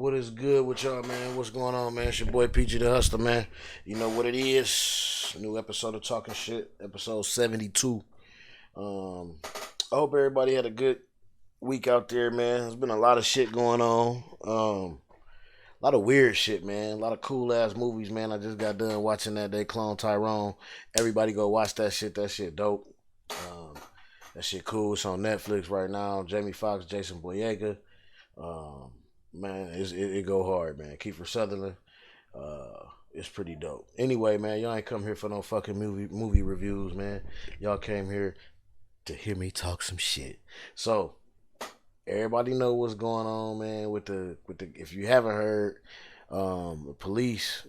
what is good with y'all, man? What's going on, man? It's your boy PG the Hustler, man. You know what it is. New episode of Talkin Shit, episode 72. I hope everybody had a good week out there, man. There's been a lot of shit going on. A lot of weird shit, man. A lot of cool ass movies, man. I just got done watching that. They clone Tyrone. Everybody go watch that shit. That shit dope. That shit cool. It's on Netflix right now. Jamie Foxx, Jason Boyega. Man, it go hard, man. Kiefer Sutherland. It's pretty dope. Anyway, man, y'all ain't come here for no fucking movie reviews, man. Y'all came here to hear me talk some shit. So everybody know what's going on, man. With the if you haven't heard, the police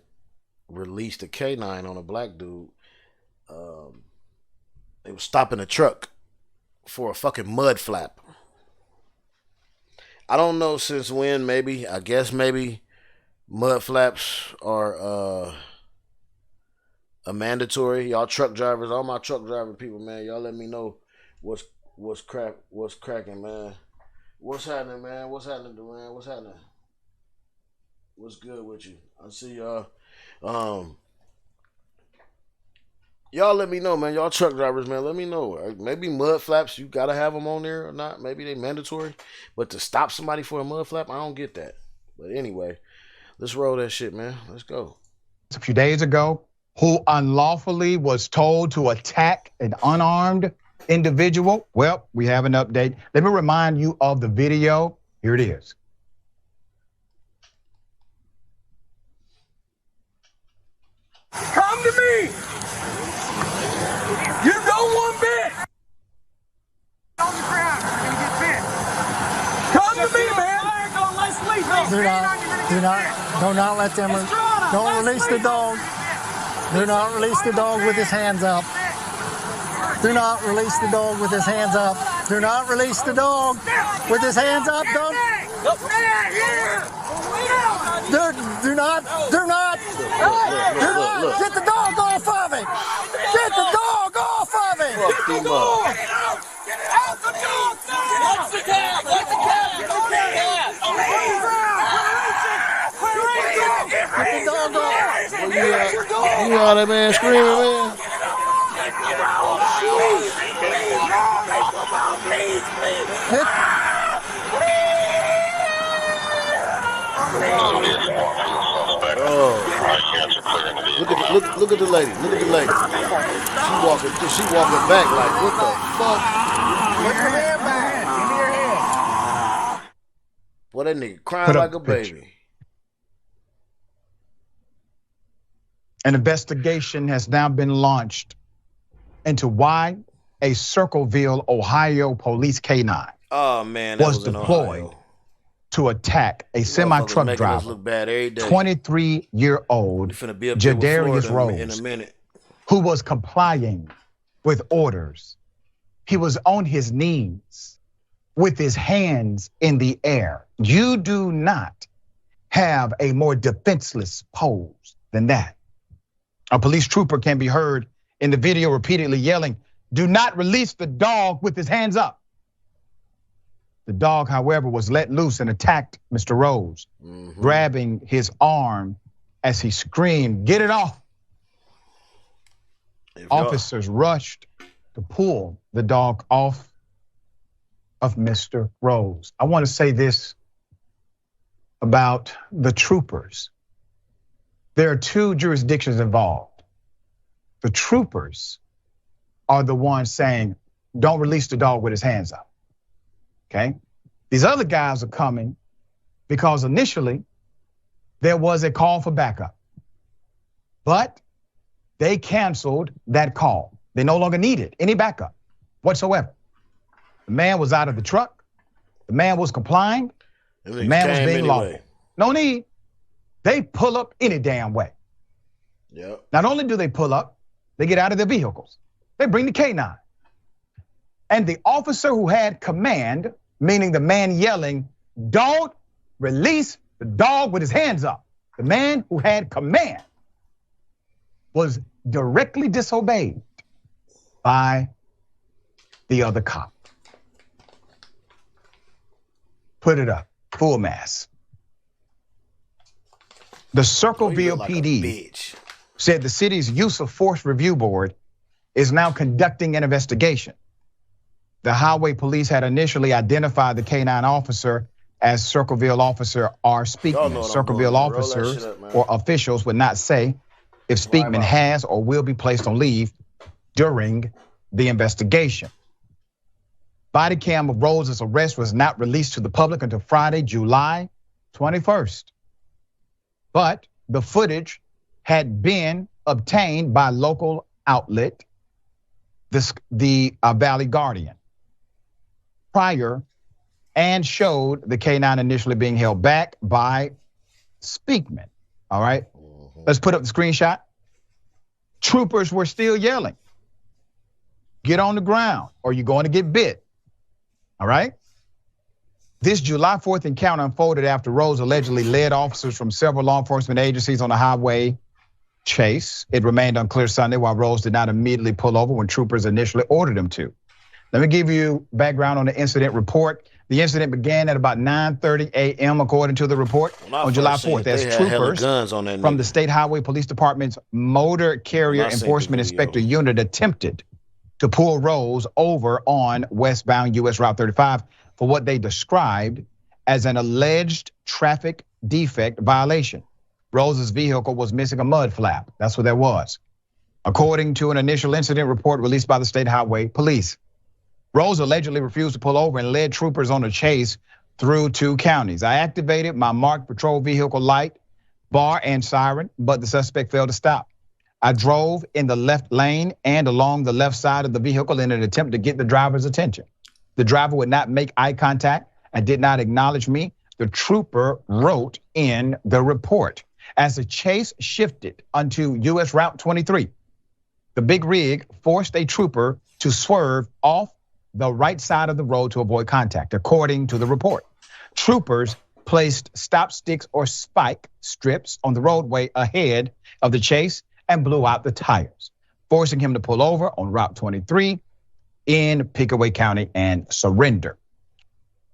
released a K9 on a black dude. They was stopping a truck for a fucking mud flap. I don't know since when, maybe. I guess maybe mud flaps are a mandatory. Y'all truck drivers, all my truck driver people, man, y'all let me know what's cracking, man. What's happening, man? What's happening, Duran? What's happening? What's good with you? I see y'all. Y'all let me know, man. Y'all truck drivers, man, let me know. Maybe mud flaps, you gotta have them on there or not. Maybe they mandatory. But to stop somebody for a mud flap, I don't get that. But anyway, let's roll that shit, man. Let's go. A few days ago, who unlawfully was told to attack an unarmed individual. Well, we have an update. Let me remind you of the video. Here it is. Come to me. You don't want bit. On the ground, you're gonna get bit. Come to me, man. Do not let them, don't release the dog. Do not release the dog with his hands up. Do not release the dog with his hands up. Do not release the dog with his hands up. Don't. Do not. Get the dog off of it. Get the dog off of it. Fuck him up. What's the cat? Get the cat. Get the dog off. You all that man screaming, man. Look at the lady. Look at the lady. She walking back like, what the fuck? Put your hand back. Give me your hand. Boy, that nigga crying like a baby. An investigation has now been launched into why a Circleville, Ohio police K9 was deployed to attack a semi-truck driver, 23-year-old Jadarius Rose, who was complying with orders. He was on his knees with his hands in the air. You do not have a more defenseless pose than that. A police trooper can be heard in the video repeatedly yelling, "Do not release the dog with his hands up." The dog, however, was let loose and attacked Mr. Rose, grabbing his arm as he screamed, "Get it off." Officers rushed to pull the dog off of Mr. Rose. I want to say this about the troopers. There are two jurisdictions involved. The troopers are the ones saying, don't release the dog with his hands up, okay? These other guys are coming because initially there was a call for backup, but they canceled that call. They no longer needed any backup whatsoever. The man was out of the truck. The man was complying. The man was being lawful. No need. They pull up any damn way. Yep. Not only do they pull up, they get out of their vehicles. They bring the K9. And the officer who had command, meaning the man yelling, "Don't release the dog with his hands up." The man who had command was directly disobeyed by the other cop. Put it up, full mass. The Oh, you Circleville look like a PD bitch. said the city's use of force review board is now conducting an investigation. The highway police had initially identified the K9 officer as Circleville officer R. Y'all know Speakman. what I'm doing, Circleville man. Roll that officers shit up, man. or officials would not say if Speakman out. has or will be placed on leave during the investigation. Body cam of Rose's arrest was not released to the public until Friday, July 21st. But the footage had been obtained by local outlet, the Valley Guardian, prior, and showed the K9 initially being held back by Speakman. All right, let's put up the screenshot. Troopers were still yelling, "Get on the ground or you're going to get bit." All right. This July 4th encounter unfolded after Rose allegedly led officers from several law enforcement agencies on a highway chase. It remained unclear Sunday why Rose did not immediately pull over when troopers initially ordered him to. Let me give you background on the incident report. The incident began at about 9:30 a.m. according to the report on July 4th as troopers from the State Highway Police Department's Motor Carrier Enforcement Inspector Unit attempted to pull Rose over on westbound US Route 35 for what they described as an alleged traffic defect violation. Rose's vehicle was missing a mud flap. That's what that was, according to an initial incident report released by the State Highway Police. Rose allegedly refused to pull over and led troopers on a chase through 2 counties. "I activated my marked patrol vehicle light, bar, and siren, but the suspect failed to stop. I drove in the left lane and along the left side of the vehicle in an attempt to get the driver's attention. The driver would not make eye contact and did not acknowledge me," the trooper wrote in the report. As the chase shifted onto US Route 23, the big rig forced a trooper to swerve off the right side of the road to avoid contact, according to the report. Troopers placed stop sticks or spike strips on the roadway ahead of the chase and blew out the tires, forcing him to pull over on Route 23 in Pickaway County and surrender.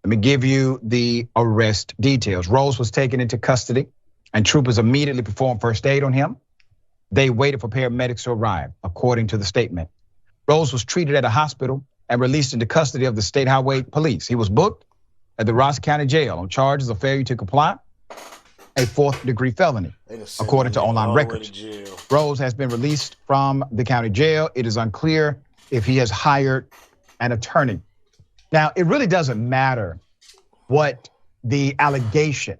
Let me give you the arrest details. Rose was taken into custody and troopers immediately performed first aid on him. They waited for paramedics to arrive, according to the statement. Rose was treated at a hospital and released into custody of the State Highway Police. He was booked at the Ross County Jail on charges of failure to comply, a 4th-degree felony, according to online records. Rose has been released from the county jail. It is unclear if he has hired an attorney. Now, it really doesn't matter what the allegation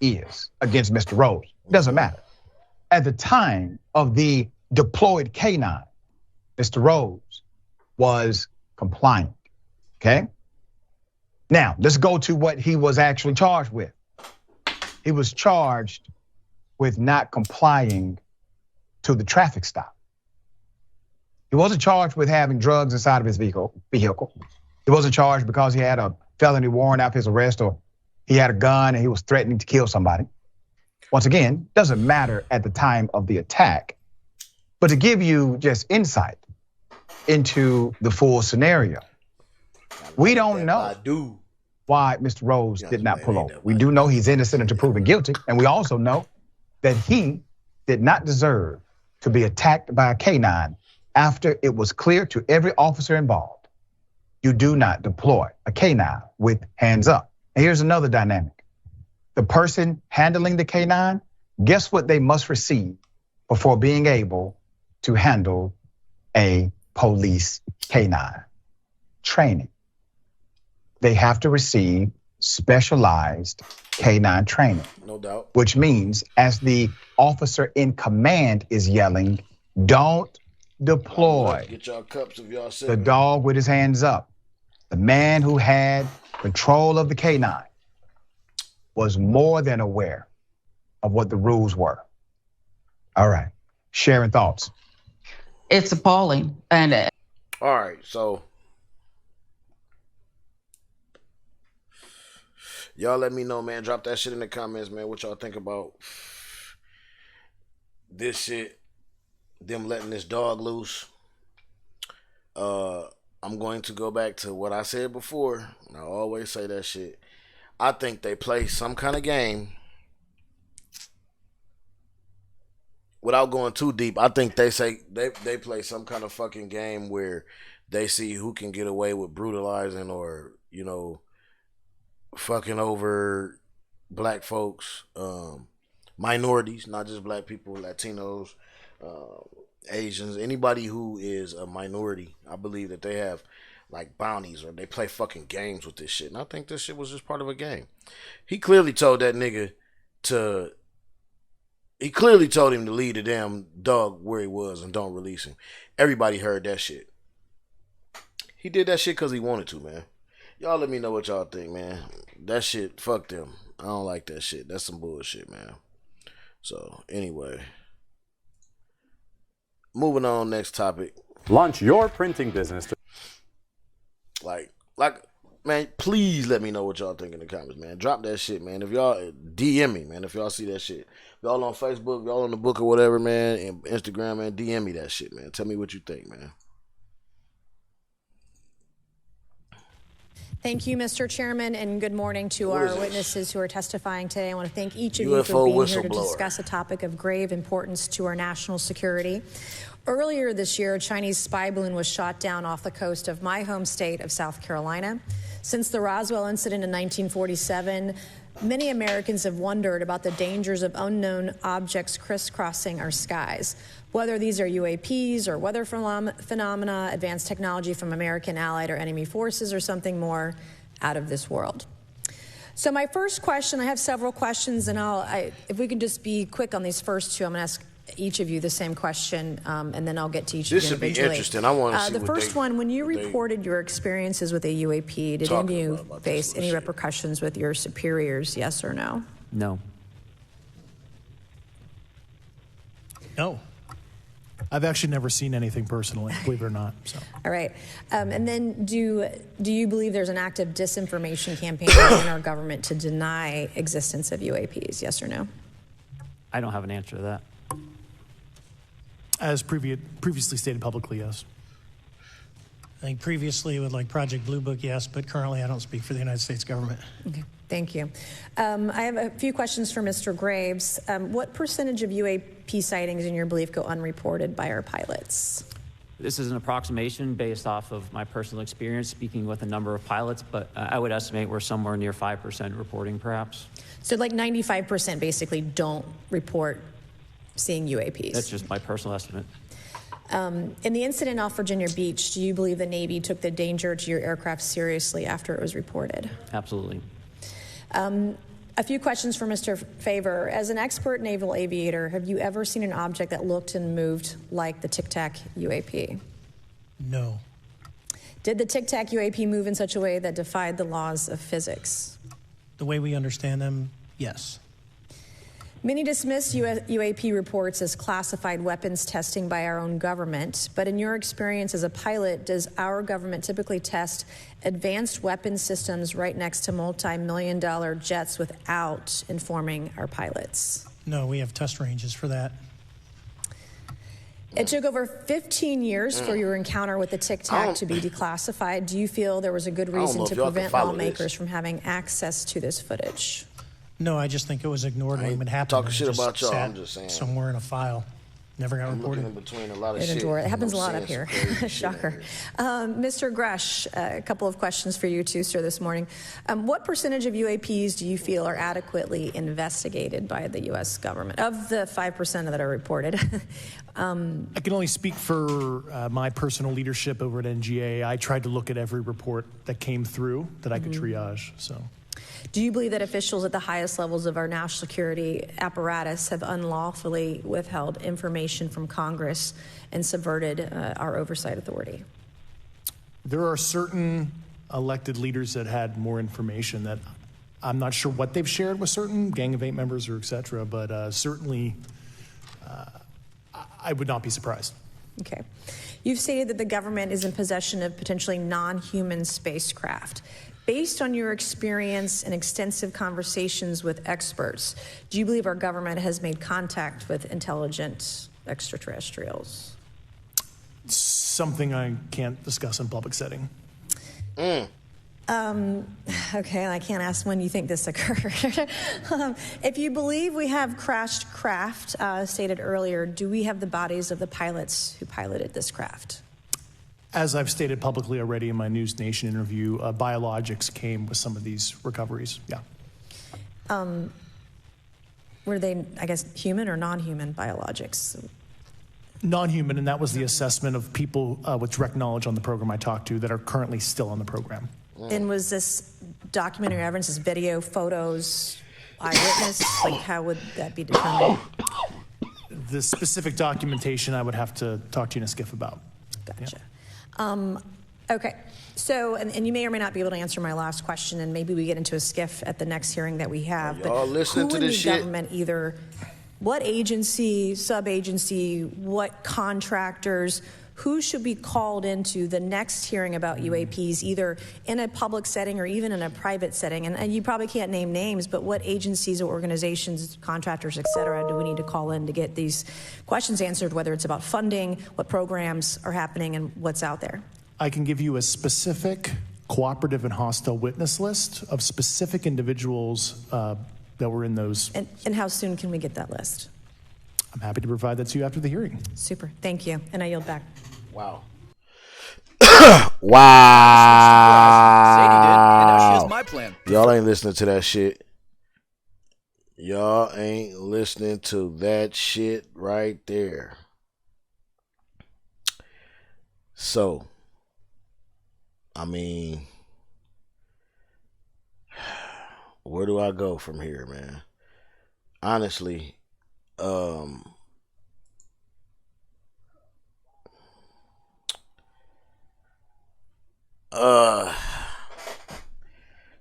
is against Mr. Rose. It doesn't matter. At the time of the deployed K9, Mr. Rose was compliant, okay? Now, let's go to what he was actually charged with. He was charged with not complying to the traffic stop. He wasn't charged with having drugs inside of his vehicle. He wasn't charged because he had a felony warrant out his arrest or he had a gun and he was threatening to kill somebody. Once again, doesn't matter at the time of the attack, but to give you just insight into the full scenario, we don't know why Mr. Rose did not pull over. We do know he's innocent until proven guilty, and we also know that he did not deserve to be attacked by a K9 after it was clear to every officer involved, you do not deploy a K9 with hands up. And here's another dynamic. The person handling the K9, guess what they must receive before being able to handle a police K9? Training. They have to receive specialized K9 training. No doubt. Which means as the officer in command is yelling, don't deploy. Get y'all cups if y'all the dog with his hands up. The man who had control of the K9 was more than aware of what the rules were. All right, sharing thoughts. It's appalling. And all right, so y'all let me know, man. Drop that shit in the comments, man. What y'all think about this shit, them letting this dog loose. I'm going to go back to what I said before, and I always say that shit. I think they play some kind of game without going too deep, I think they say they play some kind of fucking game where they see who can get away with brutalizing or, you know, fucking over black folks, minorities, not just black people, Latinos, Asians, anybody who is a minority. I believe that they have like bounties or they play fucking games with this shit. And I think this shit was just part of a game. He clearly told that nigga he clearly told him to leave the damn dog where he was and don't release him. Everybody heard that shit. He did that shit because he wanted to, man. Y'all let me know what y'all think, man. That shit, fuck them. I don't like that shit. That's some bullshit, man. So, anyway. Moving on, next topic. Launch your printing business. Like, man, please let me know what y'all think in the comments, man. Drop that shit, man. If y'all, DM me, man, if y'all see that shit. If y'all on Facebook, if y'all on the book or whatever, man, and Instagram, man, DM me that shit, man. Tell me what you think, man. Thank you, Mr. Chairman, and good morning to our witnesses who are testifying today. I want to thank each of you for being here to discuss a topic of grave importance to our national security. Earlier this year, a Chinese spy balloon was shot down off the coast of my home state of South Carolina. Since the Roswell incident in 1947, many Americans have wondered about the dangers of unknown objects crisscrossing our skies. Whether these are UAPs or weather phenomena, advanced technology from American, allied, or enemy forces, or something more out of this world. So my first question, I have several questions, and if we can just be quick on these first two, I'm going to ask each of you the same question, and then I'll get to each of you individually. This should be interesting. I want to see the first one, when you reported your experiences with a UAP, did any of you face any repercussions with your superiors, yes or no? No. No. I've actually never seen anything personally, believe it or not. So. All right. And then do you believe there's an active disinformation campaign in our government to deny existence of UAPs, yes or no? I don't have an answer to that. As previously stated publicly, yes. I think previously with like Project Blue Book, yes, but currently I don't speak for the United States government. Okay, thank you. I have a few questions for Mr. Graves. What percentage of UAP sightings, in your belief, go unreported by our pilots? This is an approximation based off of my personal experience speaking with a number of pilots, but I would estimate we're somewhere near 5% reporting, perhaps. So like 95% basically don't report seeing UAPs? That's just my personal estimate. In the incident off Virginia Beach, do you believe the Navy took the danger to your aircraft seriously after it was reported? Absolutely. A few questions for Mr. Favor. As an expert naval aviator, have you ever seen an object that looked and moved like the Tic Tac UAP? No. Did the Tic Tac UAP move in such a way that defied the laws of physics? The way we understand them, yes. Many dismiss UAP reports as classified weapons testing by our own government, but in your experience as a pilot, does our government typically test advanced weapon systems right next to multi-million-dollar jets without informing our pilots? No, we have test ranges for that. It took over 15 years for your encounter with the Tic Tac to be declassified. Do you feel there was a good reason to prevent lawmakers from having access to this footage? No, I just think it was ignored when it happened. Talking shit about y'all, I'm just saying. Somewhere in a file. Never got reported. In between a lot of shit. It happens a lot up here. Shocker. Mr. Gresh, a couple of questions for you too, sir, this morning. What percentage of UAPs do you feel are adequately investigated by the U.S. government? Of the 5% that are reported. I can only speak for my personal leadership over at NGA. I tried to look at every report that came through that I could triage, so. Do you believe that officials at the highest levels of our national security apparatus have unlawfully withheld information from Congress and subverted our oversight authority? There are certain elected leaders that had more information that I'm not sure what they've shared with certain Gang of Eight members or et cetera, but certainly I would not be surprised. Okay. You've stated that the government is in possession of potentially non-human spacecraft. Based on your experience and extensive conversations with experts, do you believe our government has made contact with intelligent extraterrestrials? Something I can't discuss in public setting. Okay, I can't ask when you think this occurred. If you believe we have crashed craft, stated earlier, do we have the bodies of the pilots who piloted this craft? As I've stated publicly already in my News Nation interview, biologics came with some of these recoveries. Yeah. Were they, I guess, human or non-human biologics? Non-human, and that was the assessment of people with direct knowledge on the program I talked to that are currently still on the program. And was this documentary evidence, this video, photos, eyewitness? Like, how would that be determined? The specific documentation I would have to talk to you in a skiff about. Gotcha. Yeah. Okay. So, and you may or may not be able to answer my last question, and maybe we get into a skiff at the next hearing that we have. Y'all listening to this shit? Government either, what agency, sub-agency, what contractors, who should be called into the next hearing about UAPs, either in a public setting or even in a private setting? And you probably can't name names, but what agencies or organizations, contractors, et cetera, do we need to call in to get these questions answered, whether it's about funding, what programs are happening, and what's out there? I can give you a specific cooperative and hostile witness list of specific individuals that were in those. And how soon can we get that list? I'm happy to provide that to you after the hearing. Super. Thank you. And I yield back. Wow. Wow. Sadie did, and now she has my plan. Y'all ain't listening to that shit. Y'all ain't listening to that shit right there. So, I mean, where do I go from here, man? Honestly,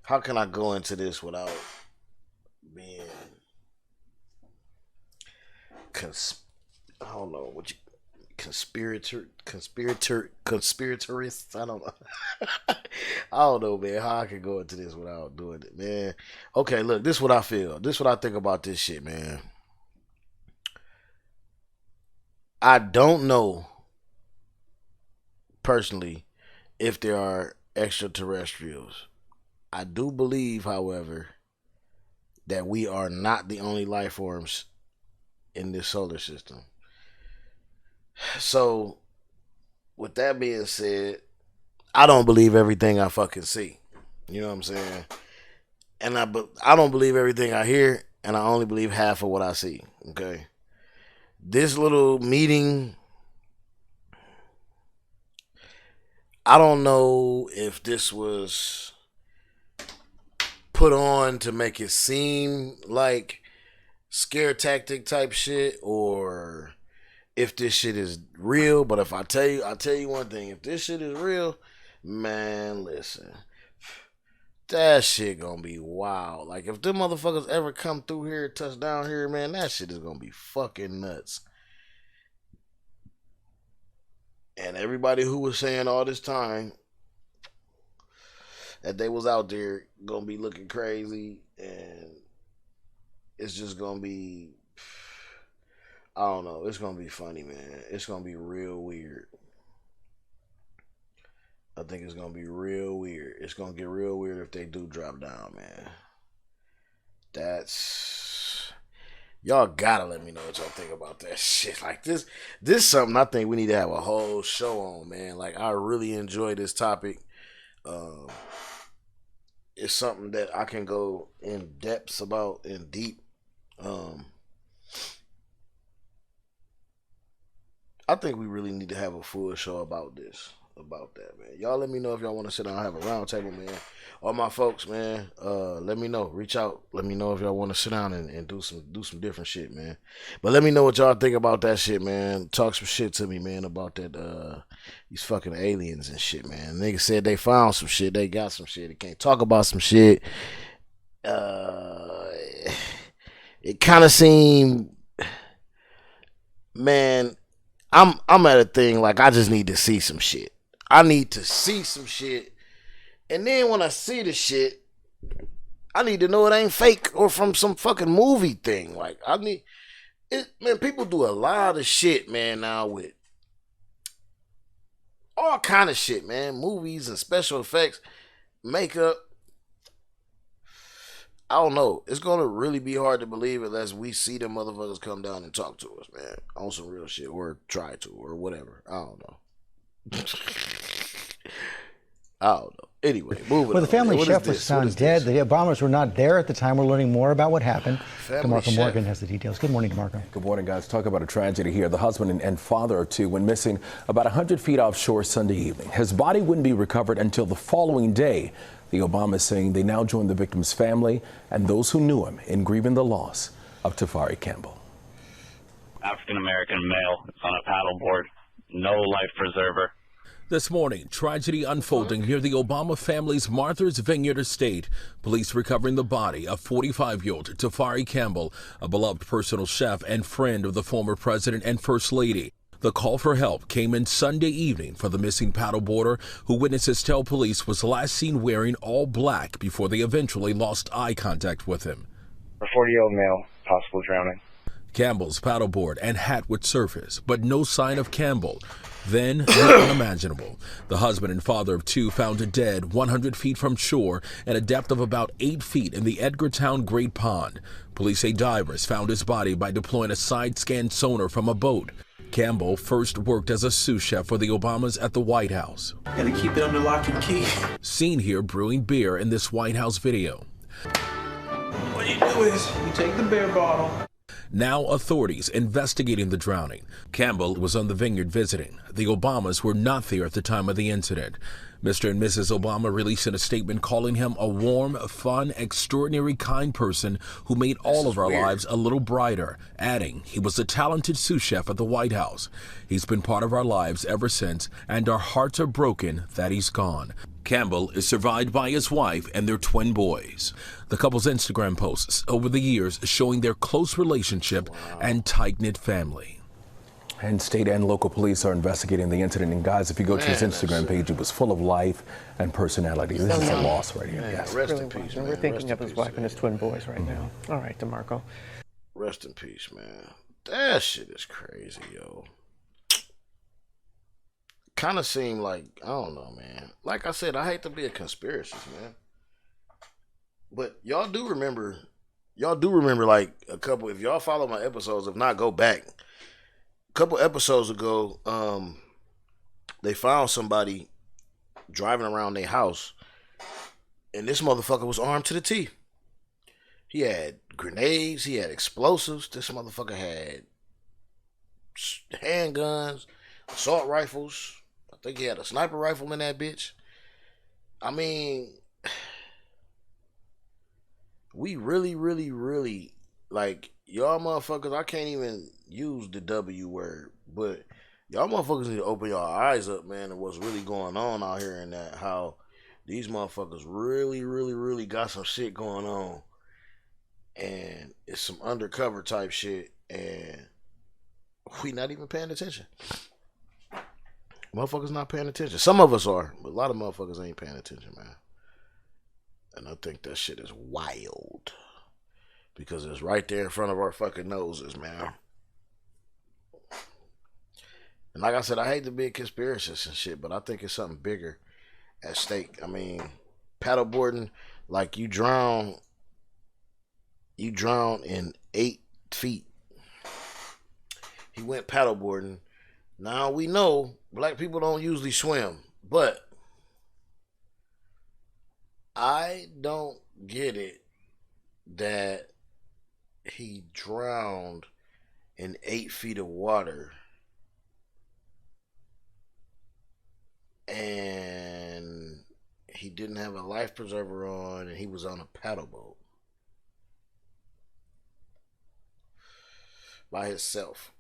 how can I go into this without being I don't know what you conspiratorists. I don't know. I don't know, man, how I can go into this without doing it, man. Okay, look, this is what I feel. This is what I think about this shit, man. I don't know personally if there are extraterrestrials. I do believe, however, that we are not the only life forms in this solar system. So, with that being said, I don't believe everything I fucking see. You know what I'm saying? And I don't believe everything I hear, and I only believe half of what I see. Okay? This little meeting, I don't know if this was put on to make it seem like scare tactic type shit, or if this shit is real. But if I'll tell you one thing, if this shit is real, man, listen, that shit gonna be wild. Like, if them motherfuckers ever come through here, touch down here, man, that shit is gonna be fucking nuts. And everybody who was saying all this time that they was out there gonna be looking crazy, and it's just gonna be, I don't know, it's gonna be funny, man. It's gonna be real weird. I think it's gonna be real weird. It's gonna get real weird if they do drop down, man. Y'all gotta let me know what y'all think about that shit. Like, this is something I think we need to have a whole show on, man. Like, I really enjoy this topic. It's something that I can go in depths about, in deep. I think we really need to have a full show about that, man. Y'all let me know if y'all want to sit down and have a round table, man. All my folks, man, let me know. Reach out. Let me know if y'all want to sit down and do some different shit, man. But let me know what y'all think about that shit, man. Talk some shit to me, man, about that these fucking aliens and shit, man. Niggas said they found some shit. They got some shit. They can't talk about some shit. It kind of seemed, man, I'm at a thing like I just need to see some shit. I need to see some shit. And then when I see the shit, I need to know it ain't fake or from some fucking movie thing. Like, I need it, man. People do a lot of shit, man, now with all kind of shit, man. Movies and special effects. makeup. I don't know. It's gonna really be hard to believe unless we see them motherfuckers come down and talk to us, man, on some real shit, or try to, or whatever. I don't know. I don't know. Anyway, moving on. Well, the family chef was found dead. The Obamas were not there at the time. We're learning more about what happened. DeMarco Morgan has the details. Good morning, DeMarco. Good morning, guys. Talk about a tragedy here. The husband and father of two went missing about 100 feet offshore Sunday evening. His body wouldn't be recovered until the following day. The Obamas saying they now join the victim's family and those who knew him in grieving the loss of Tafari Campbell. African-American male on a paddleboard, no life preserver. This morning, tragedy unfolding near the Obama family's Martha's Vineyard estate. Police recovering the body of 45-year-old Tafari Campbell, a beloved personal chef and friend of the former president and first lady. The call for help came in Sunday evening for the missing paddleboarder, who witnesses tell police was last seen wearing all black before they eventually lost eye contact with him. A 40-year-old male, possible drowning. Campbell's paddleboard and hat would surface, but no sign of Campbell. Then, the unimaginable. The husband and father of two found dead 100 feet from shore at a depth of about 8 feet in the Edgartown Great Pond. Police say divers found his body by deploying a side-scan sonar from a boat. Campbell first worked as a sous chef for the Obamas at the White House. Gotta keep it under lock and key. Seen here brewing beer in this White House video. What you do is you take the beer bottle. Now authorities investigating the drowning. Campbell was on the vineyard visiting. The Obamas were not there at the time of the incident. Mr. and Mrs. Obama releasing a statement calling him a warm, fun, extraordinary, kind person who made all of our lives a little brighter, adding he was a talented sous chef at the White House. He's been part of our lives ever since, and our hearts are broken that he's gone. Campbell is survived by his wife and their twin boys. The couple's Instagram posts over the years showing their close relationship and tight-knit family. And state and local police are investigating the incident. And guys, if you go to his Instagram page, it was full of life and personality. This is a loss right here. Yes. Rest in peace, man. We're thinking of his wife and his twin boys right now. All right, DeMarco. Rest in peace, man. That shit is crazy, yo. Kind of seemed like, I don't know, man. Like I said, I hate to be a conspiracist, man. But y'all do remember like a couple, if y'all follow my episodes, if not, go back. A couple episodes ago, they found somebody driving around their house, and this motherfucker was armed to the teeth. He had grenades, he had explosives. This motherfucker had handguns, assault rifles. I think he had a sniper rifle in that bitch. I mean, we really, like, y'all motherfuckers, I can't even use the W word, but y'all motherfuckers need to open your eyes up, man, to what's really going on out here, and that how these motherfuckers really got some shit going on, and it's some undercover type shit, and we not even paying attention. Motherfuckers not paying attention. Some of us are, but a lot of motherfuckers ain't paying attention, man. And I think that shit is wild. Because it's right there in front of our fucking noses, man. And like I said, I hate to be a conspiracist and shit, but I think it's something bigger at stake. I mean, paddleboarding, like you drown in 8 feet. He went paddleboarding. Now we know black people don't usually swim, but I don't get it that he drowned in 8 feet of water and he didn't have a life preserver on and he was on a paddle boat by himself.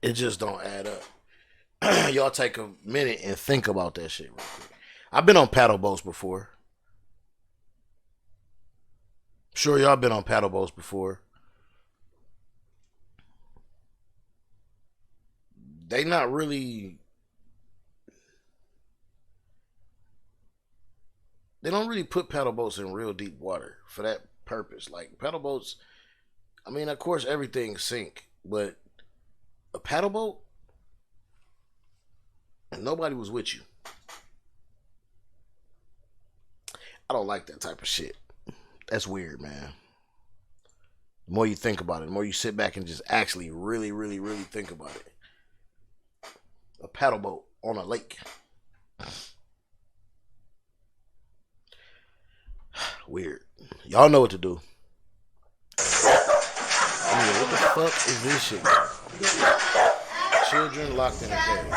It just don't add up. Y'all take a minute and think about that shit real quick. I've been on paddle boats before. Sure, y'all been on paddle boats before. They not really... They don't really put paddle boats in real deep water for that purpose. Like, paddle boats, I mean, of course, everything sink, but A paddle boat? And nobody was with you. I don't like that type of shit. That's weird, man. The more you think about it, the more you sit back and just actually really, really, really think about it. A paddle boat on a lake. Weird. Y'all know what to do. I mean, what the fuck is this shit? Children locked in a cage.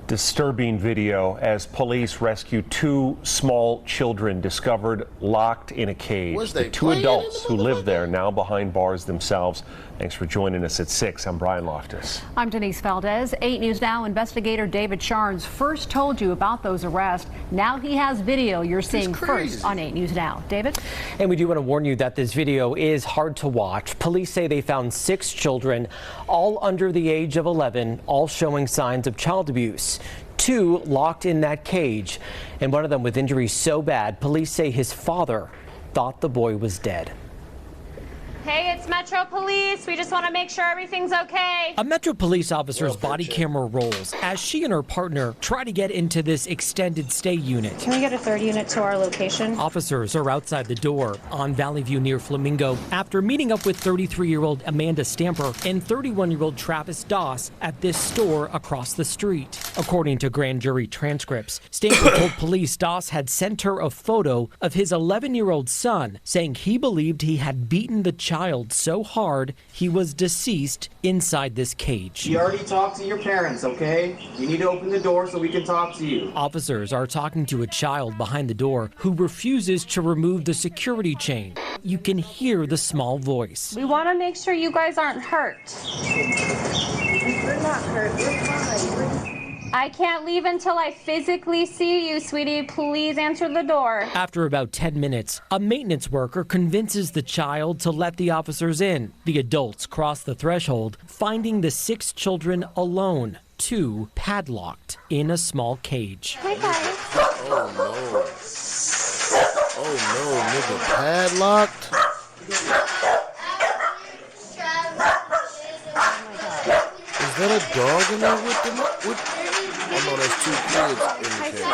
Disturbing video as police rescue 2 small children discovered locked in a cage. The 2 adults who live there now behind bars themselves. Thanks for joining us at 6. I'm Brian Loftus. I'm Denise Valdez. 8 News Now investigator David Sharns first told you about those arrests. Now he has video you're seeing first on 8 News Now. David? And we do want to warn you that this video is hard to watch. Police say they found 6 children, all under the age of 11, all showing signs of child abuse. 2 locked in that cage, and one of them with injuries so bad, police say his father thought the boy was dead. Hey, it's Metro Police. We just want to make sure everything's okay. A Metro Police officer's body camera rolls as she and her partner try to get into this extended stay unit. Can we get a third unit to our location? Officers are outside the door on Valley View near Flamingo after meeting up with 33-year-old Amanda Stamper and 31-year-old Travis Doss at this store across the street. According to grand jury transcripts, Stamper told police Doss had sent her a photo of his 11-year-old son, saying he believed he had beaten the child so hard he was deceased inside this cage. You already talked to your parents, okay? You need to open the door so we can talk to you. Officers are talking to a child behind the door who refuses to remove the security chain. You can hear the small voice. We want to make sure you guys aren't hurt. We're not hurt. We're fine. I can't leave until I physically see you, sweetie. Please answer the door. After about 10 minutes, a maintenance worker convinces the child to let the officers in. The adults cross the threshold, finding the 6 children alone, 2 padlocked in a small cage. Hi, guys. Oh, no. Oh, no, nigga. Padlocked? Is that a dog in there with them? Oh, no, that's 2 kids in the cage.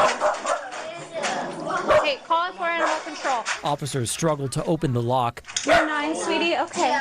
Hey, call us for animal control. Officers struggle to open the lock. You're 9, sweetie. Okay.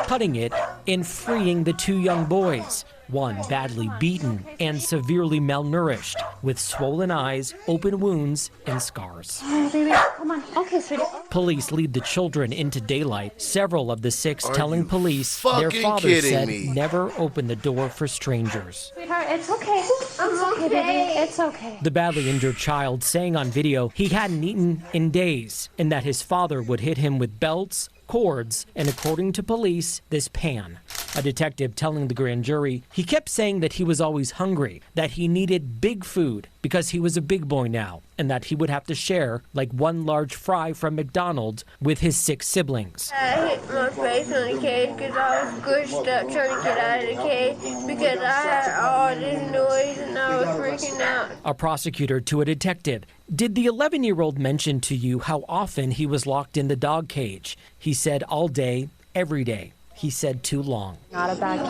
Cutting it and freeing the 2 young boys. One badly beaten and severely malnourished, with swollen eyes, open wounds, and scars. Oh, baby, come on. Okay, sweetie. Police lead the children into daylight. Several of the 6 telling police their fucking father kidding said me? never open the door for strangers. Sweetheart, it's okay. It's okay, baby. It's okay. The badly injured child saying on video he hadn't eaten in days and that his father would hit him with belts, cords, and according to police, this pan. A detective telling the grand jury he kept saying that he was always hungry, that he needed big food because he was a big boy now, and that he would have to share like one large fry from McDonald's with his 6 siblings. I hit my face on the cage because I was squished up trying to get out of the cage because I heard all this noise and I was freaking out. A prosecutor to a detective. Did the 11-year-old mention to you how often he was locked in the dog cage? He said all day, every day. He said too long. Not a bad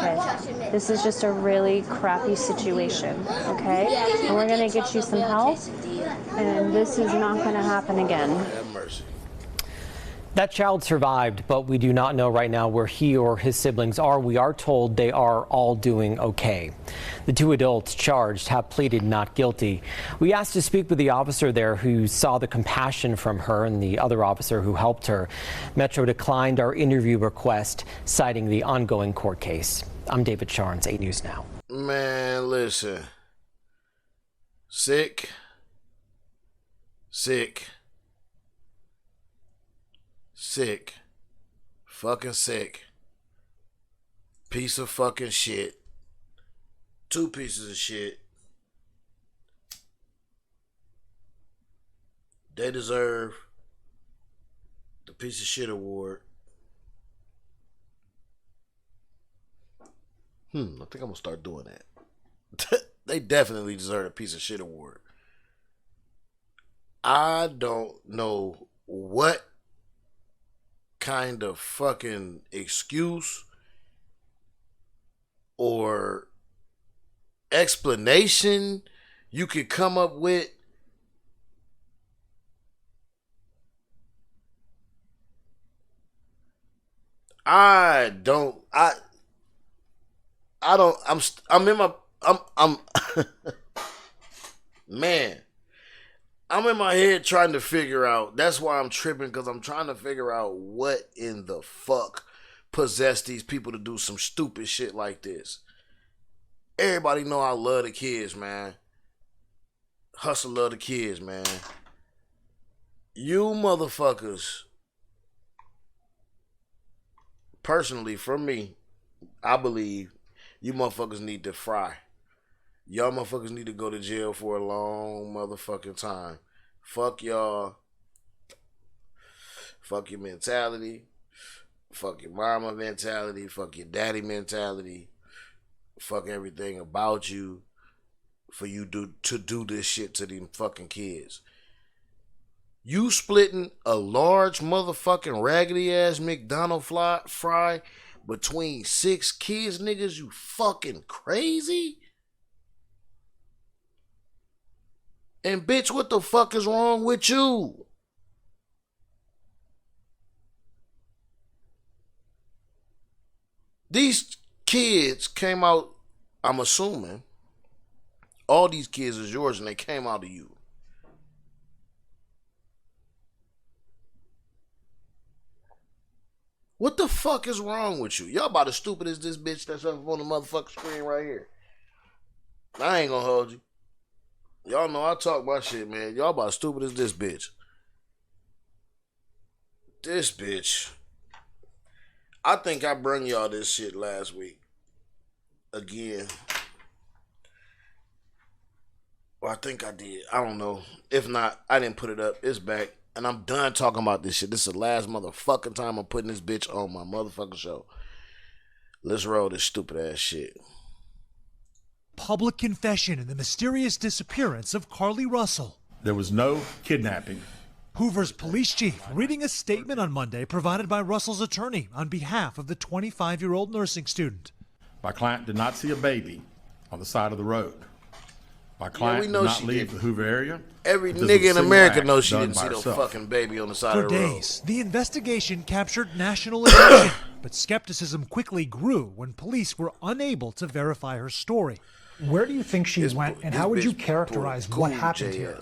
kid. This is just a really crappy situation, okay? And we're going to get you some help, and this is not going to happen again. Have mercy. That child survived, but we do not know right now where he or his siblings are. We are told they are all doing okay. The 2 adults charged have pleaded not guilty. We asked to speak with the officer there who saw the compassion from her and the other officer who helped her. Metro declined our interview request, citing the ongoing court case. I'm David Sharns, 8 News Now. Man, listen. Sick. Fucking sick. Piece of fucking shit. 2 pieces of shit. They deserve the piece of shit award. I think I'm gonna start doing that. They definitely deserve a piece of shit award. I don't know what kind of fucking excuse or explanation you could come up with, I'm man, I'm in my head trying to figure out. That's why I'm tripping, because I'm trying to figure out what in the fuck possessed these people to do some stupid shit like this. Everybody know I love the kids, man. Hustle love the kids, man. You motherfuckers, personally, from me, I believe you motherfuckers need to fry. Y'all motherfuckers need to go to jail for a long motherfucking time. Fuck y'all. Fuck your mentality. Fuck your mama mentality. Fuck your daddy mentality. Fuck everything about you for you to do this shit to them fucking kids. You splitting a large motherfucking raggedy ass McDonald's fry between 6 kids, niggas? You fucking crazy? And bitch, what the fuck is wrong with you? These kids came out, I'm assuming, all these kids is yours and they came out of you. What the fuck is wrong with you? Y'all about as stupid as this bitch that's up on the motherfucking screen right here. I ain't gonna hold you. Y'all know I talk my shit, man. Y'all about as stupid as this bitch. This bitch. I think I brung y'all this shit last week. Again. Well, I think I did. I don't know. If not, I didn't put it up. It's back. And I'm done talking about this shit. This is the last motherfucking time I'm putting this bitch on my motherfucking show. Let's roll this stupid ass shit. Public confession in the mysterious disappearance of Carly Russell. There was no kidnapping. Hoover's police chief reading a statement on Monday provided by Russell's attorney on behalf of the 25-year-old nursing student. My client did not see a baby on the side of the road. My client did not leave the Hoover area. Every nigga in America knows she didn't see no fucking baby on the side of the road. For days, the investigation captured national attention, but skepticism quickly grew when police were unable to verify her story. Where do you think she went, and how would you characterize what happened here?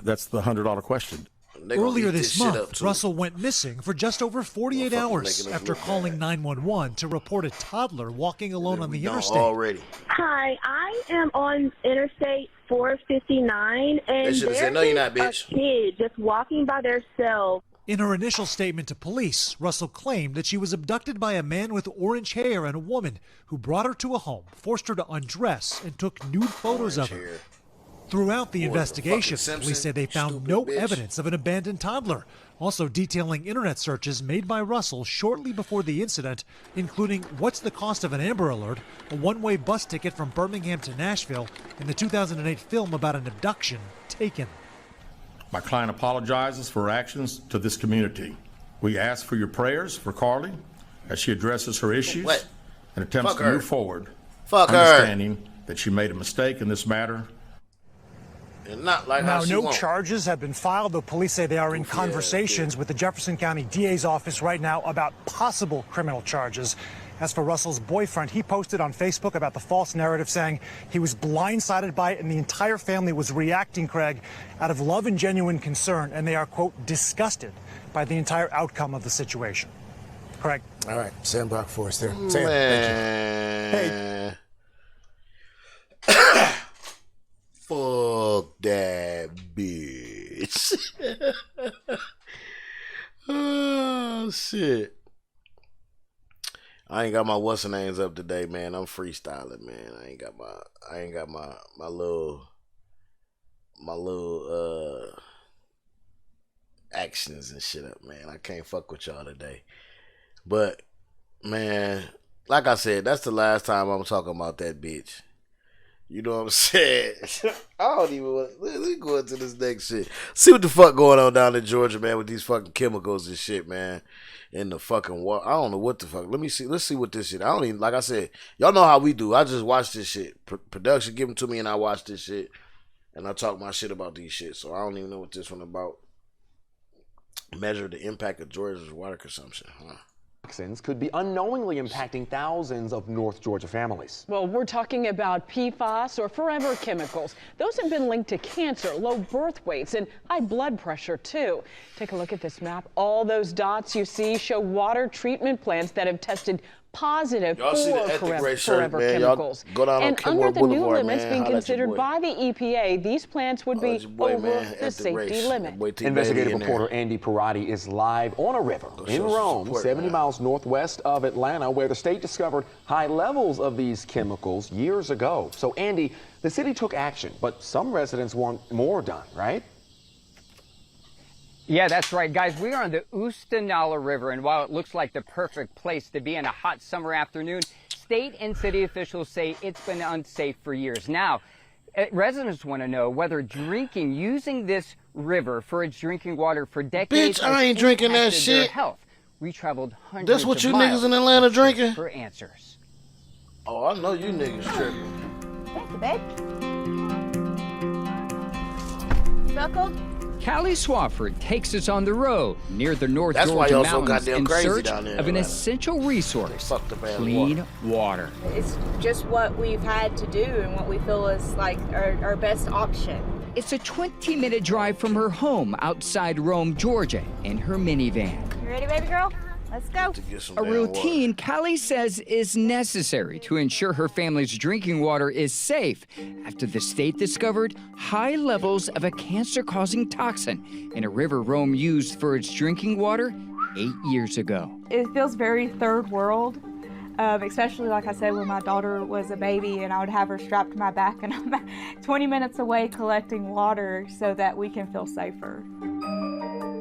That's the $100 question. Earlier this month, Russell went missing for just over 48 hours after calling 911 to report a toddler walking alone on the interstate. Hi, I am on Interstate 459, and there's a kid just walking by themselves. In her initial statement to police, Russell claimed that she was abducted by a man with orange hair and a woman who brought her to a home, forced her to undress, and took nude photos of her. Throughout the investigation, police say they found no evidence of an abandoned toddler, also detailing internet searches made by Russell shortly before the incident, including what's the cost of an Amber Alert, a one-way bus ticket from Birmingham to Nashville, and the 2008 film about an abduction, Taken. My client apologizes for her actions to this community. We ask for your prayers for Carly as she addresses her issues and attempts to move forward, understanding that she made a mistake in this matter. And not like now, no charges have been filed, though police say they are in conversations with the Jefferson County DA's office right now about possible criminal charges. As for Russell's boyfriend, he posted on Facebook about the false narrative, saying he was blindsided by it and the entire family was reacting, Craig, out of love and genuine concern, and they are, quote, disgusted by the entire outcome of the situation. Craig. All right, stand by for us there. Man. Thank you. Hey. Fuck that bitch. Oh, shit. I ain't got my what's her names up today, man. I'm freestyling, man. I ain't got my little actions and shit up, man. I can't fuck with y'all today. But man, like I said, that's the last time I'm talking about that bitch. You know what I'm saying? I don't even want. Let's go into this next shit. See what the fuck going on down in Georgia, man, with these fucking chemicals and shit, man. In the fucking water. I don't know what the fuck. Let me see. Let's see what this shit. I don't even, like I said, y'all know how we do. I just watch this shit. Production give them to me and I watch this shit. And I talk my shit about these shit. So I don't even know what this one about. Measure the impact of Georgia's water consumption. Toxins could be unknowingly impacting thousands of North Georgia families. Well, we're talking about PFAS or forever chemicals. Those have been linked to cancer, low birth weights, and high blood pressure, too. Take a look at this map. All those dots you see show water treatment plants that have tested positive for forever chemicals. And under the new limits being considered by the EPA, these plants would be over the safety limit. Investigative reporter Andy Parati is live on a river in Rome, 70 miles northwest of Atlanta, where the state discovered high levels of these chemicals years ago. So, Andy, the city took action, but some residents want more done, right? Yeah, that's right, guys. We are on the Oost-Nala River, and while it looks like the perfect place to be on a hot summer afternoon, state and city officials say it's been unsafe for years. Now, residents want to know whether using this river for its drinking water for decades. Bitch, I ain't drinking that shit. Health. We traveled hundreds That's what of you miles niggas in Atlanta drinking? for answers. Oh, I know you niggas tripping. Thank you, babe. Buckled? Callie Swafford takes us on the road near the North That's why Georgia y'all so mountains goddamn in crazy search down there, of an man. essential resource, clean water. It's just what we've had to do and what we feel is like our best option. It's a 20-minute drive from her home outside Rome, Georgia, in her minivan. You ready, baby girl? Let's go. A routine Callie says is necessary to ensure her family's drinking water is safe after the state discovered high levels of a cancer-causing toxin in a river Rome used for its drinking water 8 years ago. It feels very third world, especially like I said when my daughter was a baby and I would have her strapped to my back and I'm 20 minutes away collecting water so that we can feel safer.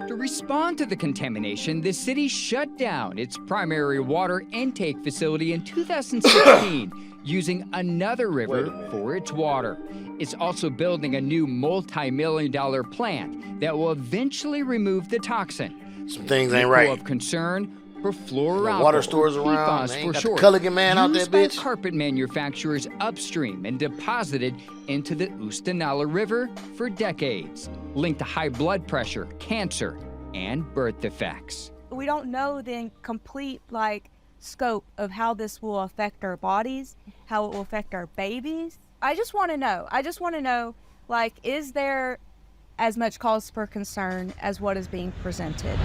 To respond to the contamination, the city shut down its primary water intake facility in 2016, using another river for its water. It's also building a new multi-million-dollar plant that will eventually remove the toxin. Some things ain't right. Of concern for fluoralkyl, water stores around, PFAS for short, Culligan man out there, used by bitch. carpet manufacturers upstream and deposited into the Oost-Nala River for decades, linked to high blood pressure, cancer, and birth defects. We don't know the complete scope of how this will affect our bodies, how it will affect our babies. I just want to know, is there as much cause for concern as what is being presented?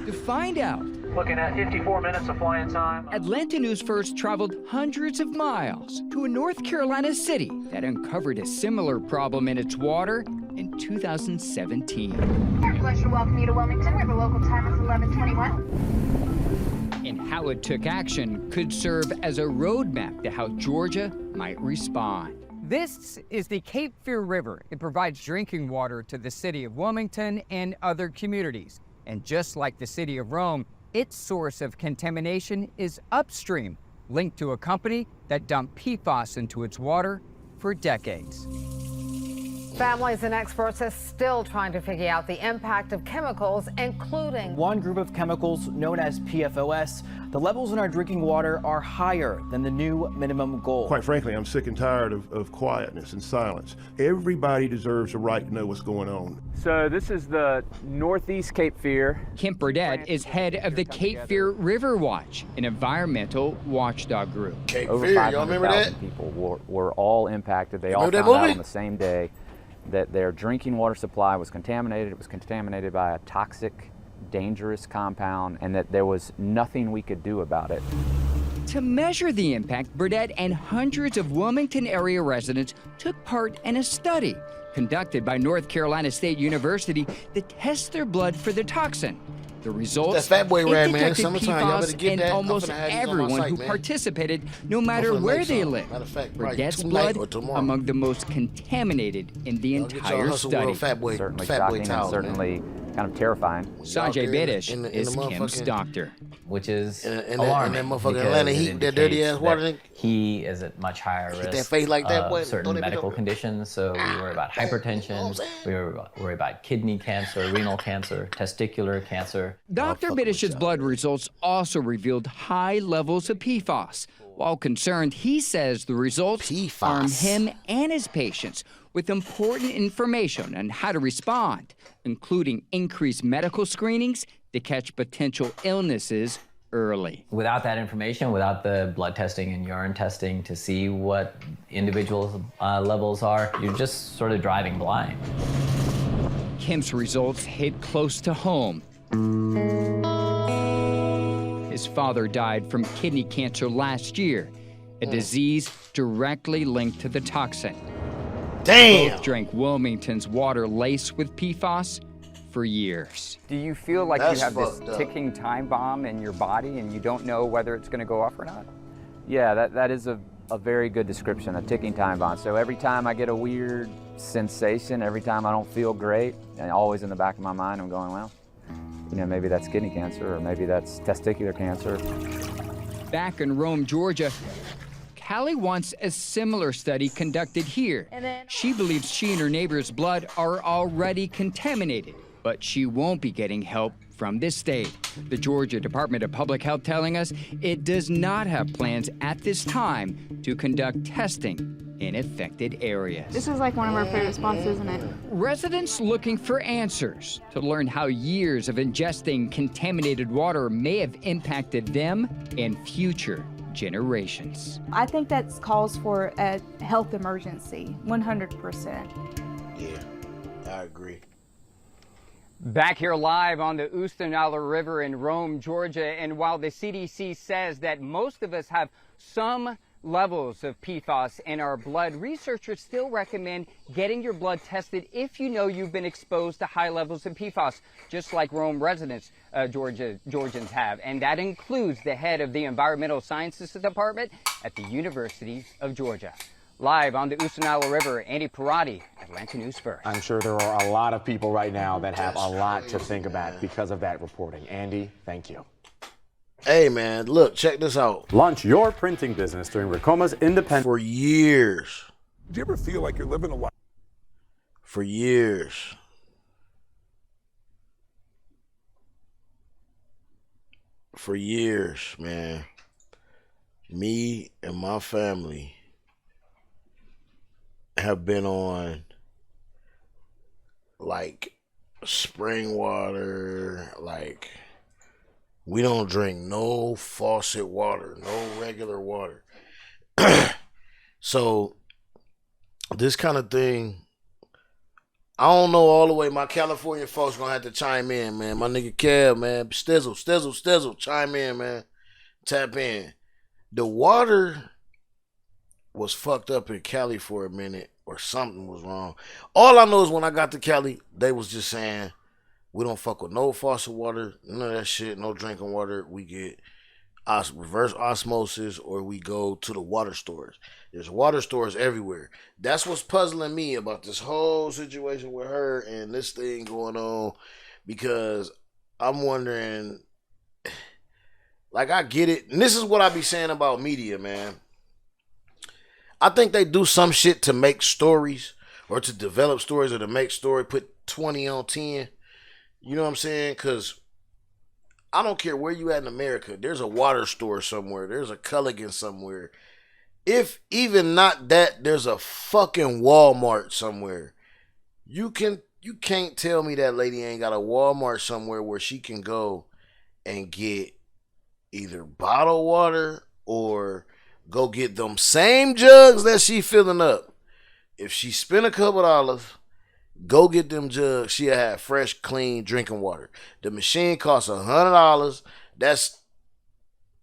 To find out, looking at 54 minutes of flying time. Atlanta News First traveled hundreds of miles to a North Carolina city that uncovered a similar problem in its water in 2017. I'd like to welcome you to Wilmington. We have a local time of 11:21. And how it took action could serve as a roadmap to how Georgia might respond. This is the Cape Fear River. It provides drinking water to the city of Wilmington and other communities. And just like the city of Rome, its source of contamination is upstream, linked to a company that dumped PFAS into its water for decades. Families and experts are still trying to figure out the impact of chemicals, including one group of chemicals known as PFOS. The levels in our drinking water are higher than the new minimum goal. Quite frankly, I'm sick and tired of quietness and silence. Everybody deserves a right to know what's going on. So this is the Northeast Cape Fear. Kemp Burdett is head of the Cape Fear River Watch, an environmental watchdog group. Over 500,000 people were all impacted. They all found out on the same day that their drinking water supply was contaminated. It was contaminated by a toxic, dangerous compound, and that there was nothing we could do about it. To measure the impact, Burdett and hundreds of Wilmington area residents took part in a study conducted by North Carolina State University to test their blood for the toxin. The results, that fat boy rag, man. detected Summertime, y'all better PFAS get in that. almost everyone who participated, no matter where they live. Burdett's blood among the most contaminated in the entire study. Certainly shocking and certainly kind of terrifying. Sanjay Bedish is Kim's doctor. which is and alarming. that motherfucking Atlanta heat, that dirty ass water. He is at much higher risk that face like that, boy. of certain medical conditions. So we worry about hypertension, we worry about kidney cancer, renal cancer, testicular cancer. Dr. Biddish's blood results also revealed high levels of PFAS. While concerned, he says the results arm him and his patients with important information on how to respond, including increased medical screenings to catch potential illnesses early. Without that information, without the blood testing and urine testing to see what individuals' levels are, you're just sort of driving blind. Kim's results hit close to home. His father died from kidney cancer last year, a disease directly linked to the toxin. Damn! Both drank Wilmington's water laced with PFAS for years. Do you feel like you have this ticking time bomb in your body and you don't know whether it's going to go off or not? Yeah, that is a very good description, a ticking time bomb. So every time I get a weird sensation, every time I don't feel great, and always in the back of my mind I'm going, well, you know, maybe that's kidney cancer or maybe that's testicular cancer. Back in Rome, Georgia, Callie wants a similar study conducted here. She believes she and her neighbor's blood are already contaminated, but she won't be getting help from this state. The Georgia Department of Public Health telling us it does not have plans at this time to conduct testing in affected areas. This is like one of our favorite spots, isn't it? Residents looking for answers to learn how years of ingesting contaminated water may have impacted them and future generations. I think that calls for a health emergency, 100%. Yeah, I agree. Back here live on the Oostenaula River in Rome, Georgia, and while the CDC says that most of us have some levels of PFAS in our blood, researchers still recommend getting your blood tested if you know you've been exposed to high levels of PFAS, just like Rome residents, Georgians have. And that includes the head of the Environmental Sciences Department at the University of Georgia. Live on the Oostenaula River, Andy Parati, Atlanta News First. I'm sure there are a lot of people right now that have a lot to think about because of that reporting. Andy, thank you. Hey, man, look, check this out. Launch your printing business during Racoma's independent. For years. Do you ever feel like you're living a life? For years. For years, man. Me and my family have been on, like, spring water, like... We don't drink no faucet water, no regular water. So, this kind of thing, I don't know all the way. My California folks gonna have to chime in, man. My nigga Kev, man. Stizzle, chime in, man. Tap in. The water was fucked up in Cali for a minute, or something was wrong. All I know is when I got to Cali, they was just saying, we don't fuck with no faucet water, none of that shit, no drinking water. We get reverse osmosis, or we go to the water stores. There's water stores everywhere. That's what's puzzling me about this whole situation with her and this thing going on, because I'm wondering, like, I get it. And this is what I be saying about media, man. I think they do some shit to make stories, or to develop stories, or to make story, put 20 on 10. You know what I'm saying? Because I don't care where you at in America. There's a water store somewhere. There's a Culligan somewhere. If even not that, there's a fucking Walmart somewhere. You can't tell me that lady ain't got a Walmart somewhere where she can go and get either bottled water or go get them same jugs that she filling up. If she spend a couple dollars, go get them jugs, she'll have fresh, clean drinking water. The machine costs $100. That's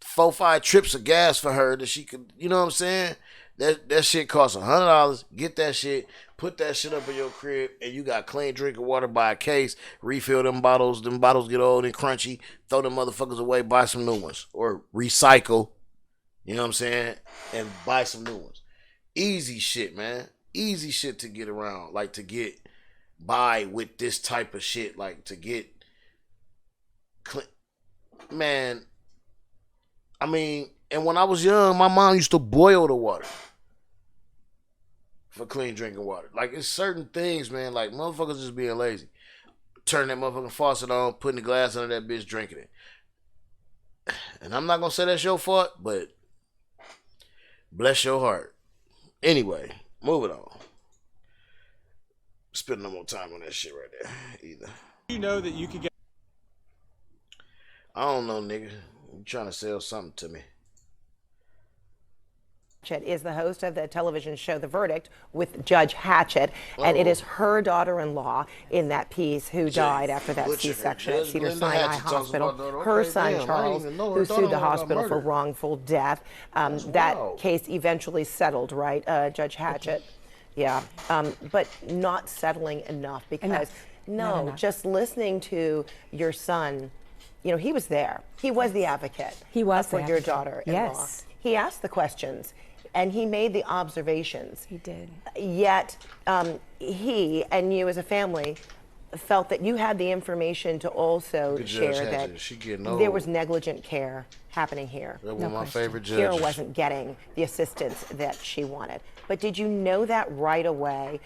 4-5 trips of gas for her that she could, you know what I'm saying? That shit costs $100. Get that shit, put that shit up in your crib, and you got clean drinking water by a case. Refill them bottles. Them bottles get old and crunchy. Throw them motherfuckers away, buy some new ones. Or recycle, you know what I'm saying? And buy some new ones. Easy shit, man. Easy shit to get around. Like, to get by with this type of shit, like to get man, I mean, and when I was young, my mom used to boil the water for clean drinking water. Like, it's certain things, man. Like, motherfuckers just being lazy. Turn that motherfucking faucet on, putting the glass under that bitch, drinking it. And I'm not gonna say that's your fault, but bless your heart. Anyway, moving on. Spend no more time on that shit right there either. You know that you could get. I don't know, nigga. You trying to sell something to me? Is the host of the television show The Verdict with Judge Hatchett, and it is her daughter-in-law in that piece who died after that C-section at Cedars-Sinai Hospital. Her son, Charles, who sued the hospital for wrongful death. That case eventually settled, right, Judge Hatchett? Yeah, but not settling enough because, just listening to your son, you know, he was there. He was the advocate. He was for your daughter-in-law. Yes. He asked the questions. And he made the observations. He did. Yet he and you as a family felt that you had the information to also share that there was negligent care happening here. That was my favorite judge. Kira wasn't getting the assistance that she wanted. But did you know that right away?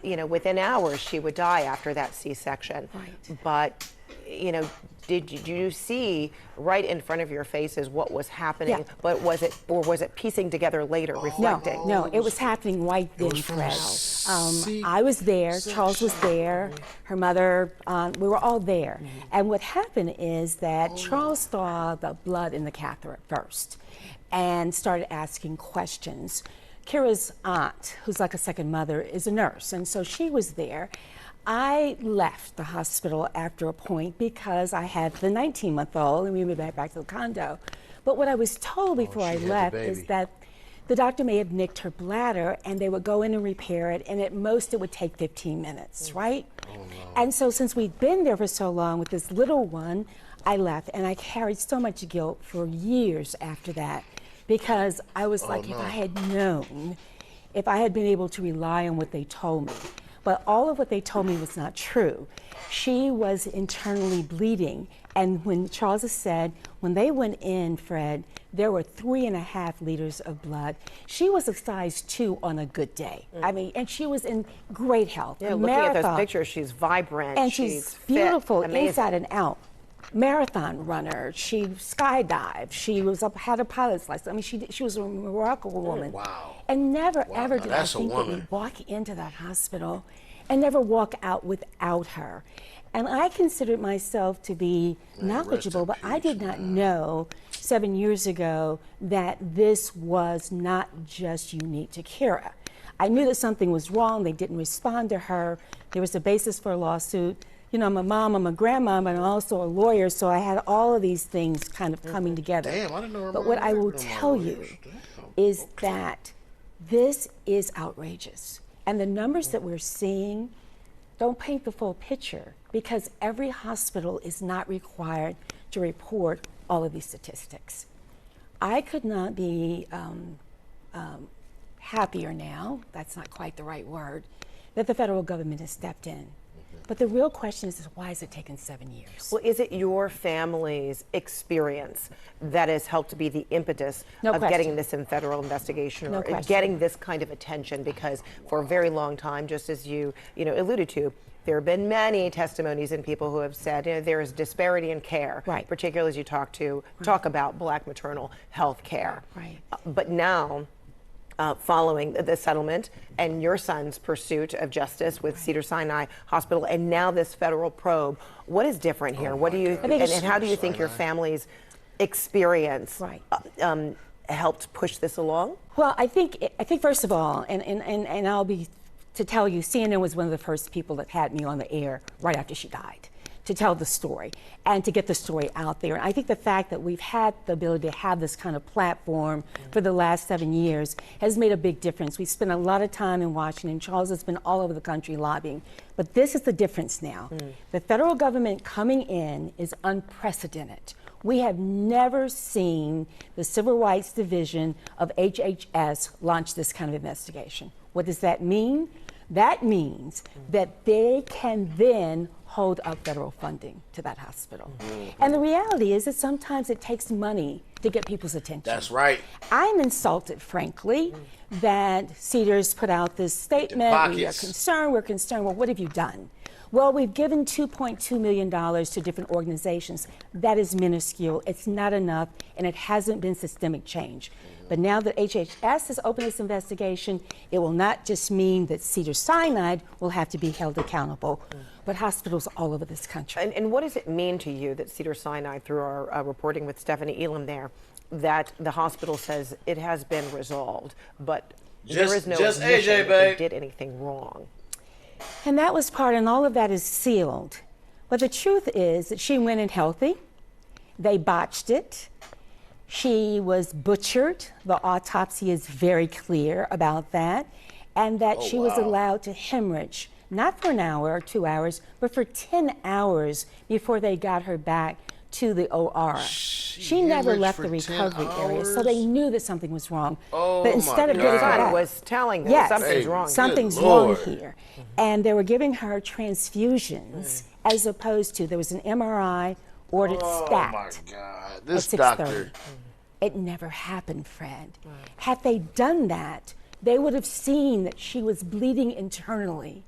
You know, within hours she would die after that C-section. Right. But, you know, did you see right in front of your faces what was happening? Yeah. But was it piecing together later, reflecting? No, it was happening right then, Fred. I was there, Charles was there, her mother, we were all there. And what happened is that Charles saw the blood in the catheter at first and started asking questions. Kira's aunt, who's like a second mother, is a nurse, and so she was there. I left the hospital after a point because I had the 19-month-old and we moved back to the condo. But what I was told before I left is that the doctor may have nicked her bladder and they would go in and repair it, and at most it would take 15 minutes, right? And so since we'd been there for so long with this little one, I left, and I carried so much guilt for years after that because I was if I had known, if I had been able to rely on what they told me. But all of what they told me was not true. She was internally bleeding. And when Charles said, when they went in, Fred, there were 3.5 liters of blood. She was a size 2 on a good day. I mean, and she was in great health. Yeah, looking at those pictures, she's vibrant. And she's fit, beautiful amazing. Inside and out. Marathon runner. She skydived. She had a pilot's license. I mean, she was a remarkable woman. Wow. And never ever did I think that we'd walk into that hospital and never walk out without her. And I considered myself to be knowledgeable, but I did not know 7 years ago that this was not just unique to Kira. I knew that something was wrong. They didn't respond to her. There was a basis for a lawsuit. You know, I'm a mom, I'm a grandma, but I'm also a lawyer, so I had all of these things kind of coming together. Damn, I didn't know. But what I will tell you is that this is outrageous. And the numbers that we're seeing don't paint the full picture because every hospital is not required to report all of these statistics. I could not be happier now, that's not quite the right word, that the federal government has stepped in. But the real question is why has it taken 7 years? Well, is it your family's experience that has helped to be the impetus of getting this in federal investigation or getting this kind of attention? Because for a very long time, just as you alluded to, there have been many testimonies and people who have said there is disparity in care, particularly as you talk about Black maternal health care. Right. But now, following the settlement and your son's pursuit of justice with Cedars-Sinai Hospital, and now this federal probe, what is different here? What do you and how do you think your family's experience helped push this along? Well, I think first of all, and I'll be to tell you, CNN was one of the first people that had me on the air right after she died, to tell the story and to get the story out there. And I think the fact that we've had the ability to have this kind of platform for the last 7 years has made a big difference. We've spent a lot of time in Washington. Charles has been all over the country lobbying. But this is the difference now. The federal government coming in is unprecedented. We have never seen the Civil Rights Division of HHS launch this kind of investigation. What does that mean? That means that they can then hold up federal funding to that hospital. And the reality is that sometimes it takes money to get people's attention. That's right. I'm insulted, frankly, that Cedars put out this statement. We're concerned. Well, what have you done? Well, we've given $2.2 million to different organizations. That is minuscule. It's not enough, and it hasn't been systemic change. But now that HHS has opened this investigation, it will not just mean that Cedars-Sinai will have to be held accountable, but hospitals all over this country. And what does it mean to you that Cedars-Sinai, through our reporting with Stephanie Elam there, that the hospital says it has been resolved, but there is no admission that they did anything wrong? And that was part, and all of that is sealed. But the truth is that she went in healthy. They botched it. She was butchered. The autopsy is very clear about that. And that she was allowed to hemorrhage, not for an hour or 2 hours, but for 10 hours before they got her back to the OR. She never left the recovery area, so they knew that something was wrong. But instead of getting her back, was telling them something's wrong. Something's wrong here. And they were giving her transfusions as opposed to, there was an MRI ordered stat. Oh my God, this doctor. It never happened, Fred. Had they done that, they would have seen that she was bleeding internally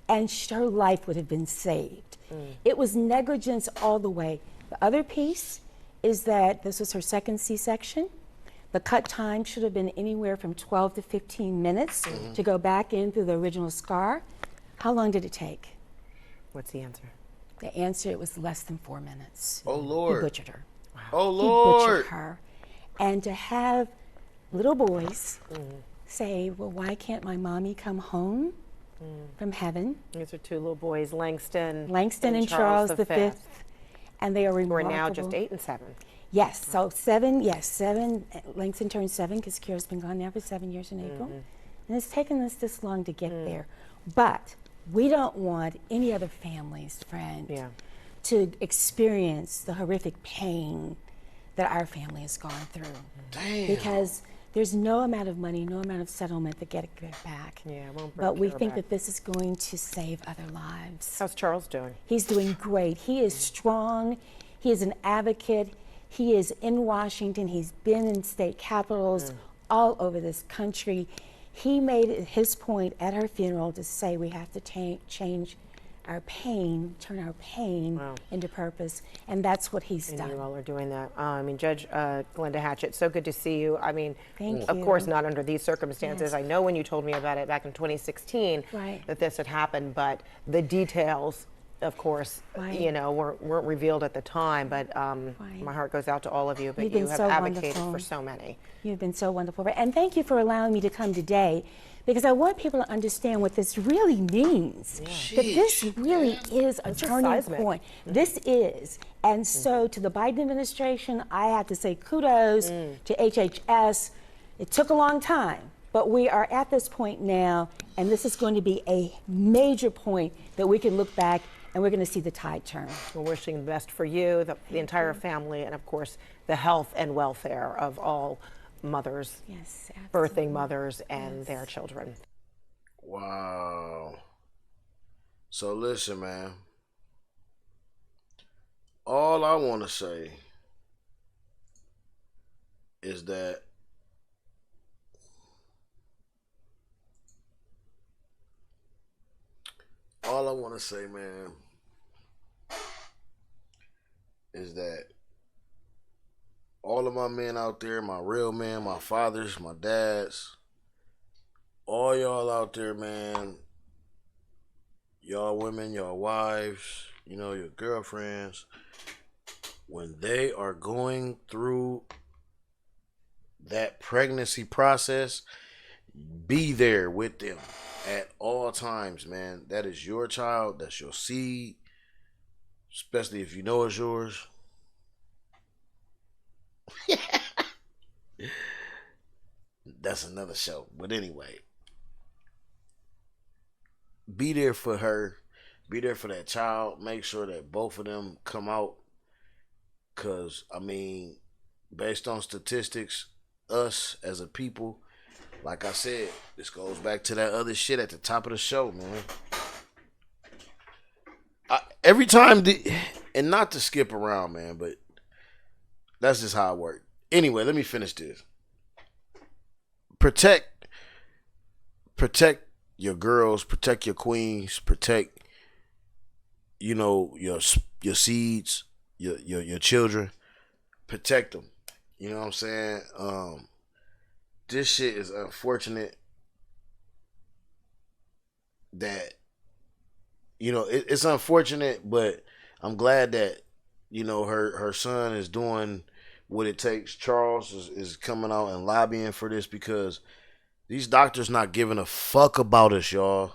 and her life would have been saved. It was negligence all the way. The other piece is that this was her second C-section. The cut time should have been anywhere from 12 to 15 minutes to go back in through the original scar. How long did it take? What's the answer? The answer, it was less than 4 minutes. Oh, Lord. He butchered her. Wow. Oh, Lord. He butchered her. And to have little boys say, well, why can't my mommy come home from heaven? These are two little boys, Langston and Charles V. And they are remarkable. We're now just 8 and 7. Yes, so 7, Langston turned 7 because Kira's been gone now for 7 years in April. And it's taken us this long to get there. But we don't want any other families, friend, to experience the horrific pain that our family has gone through. Damn. Because there's no amount of money, no amount of settlement that get it back. Yeah, it won't bring but we Kira think back. that this is going to save other lives. How's Charles doing? He's doing great. He is strong. He is an advocate. He is in Washington. He's been in state capitals all over this country. He made it his point at her funeral to say we have to change our pain, turn our pain into purpose, and that's what he's done. You all are doing that. I mean, Judge Glenda Hatchett, so good to see you. I mean, Thank of you. course, not under these circumstances. I know when you told me about it back in 2016 that this had happened, but the details, of course, you know, weren't revealed at the time. But my heart goes out to all of you. But you have advocated for so many. You've been so wonderful, and thank you for allowing me to come today, because I want people to understand what this really means. That this really is a turning point. This is. And so to the Biden administration, I have to say kudos to HHS. It took a long time, but we are at this point now, and this is going to be a major point that we can look back and we're going to see the tide turn. We're wishing the best for you, the entire family, and of course, the health and welfare of all mothers, birthing mothers, and their children. Wow. So listen, man. All I want to say is that man, is that all of my men out there, my real men, my fathers, my dads, all y'all out there, man, y'all women, y'all wives, you know, your girlfriends, when they are going through that pregnancy process, be there with them at all times, man. That is your child. That's your seed, especially if you know it's yours. That's another show. But anyway, be there for her. Be there for that child. Make sure that both of them come out. Because, I mean, based on statistics, us as a people, like I said, this goes back to that other shit at the top of the show, man. Every time, and not to skip around, man, but that's just how it works. Anyway, let me finish this. Protect your girls, protect your queens, protect, you know, your seeds, your children. Protect them. You know what I'm saying? This shit is unfortunate that, you know, it's unfortunate, but I'm glad that, you know, her son is doing what it takes. Charles is coming out and lobbying for this because these doctors not giving a fuck about us, y'all.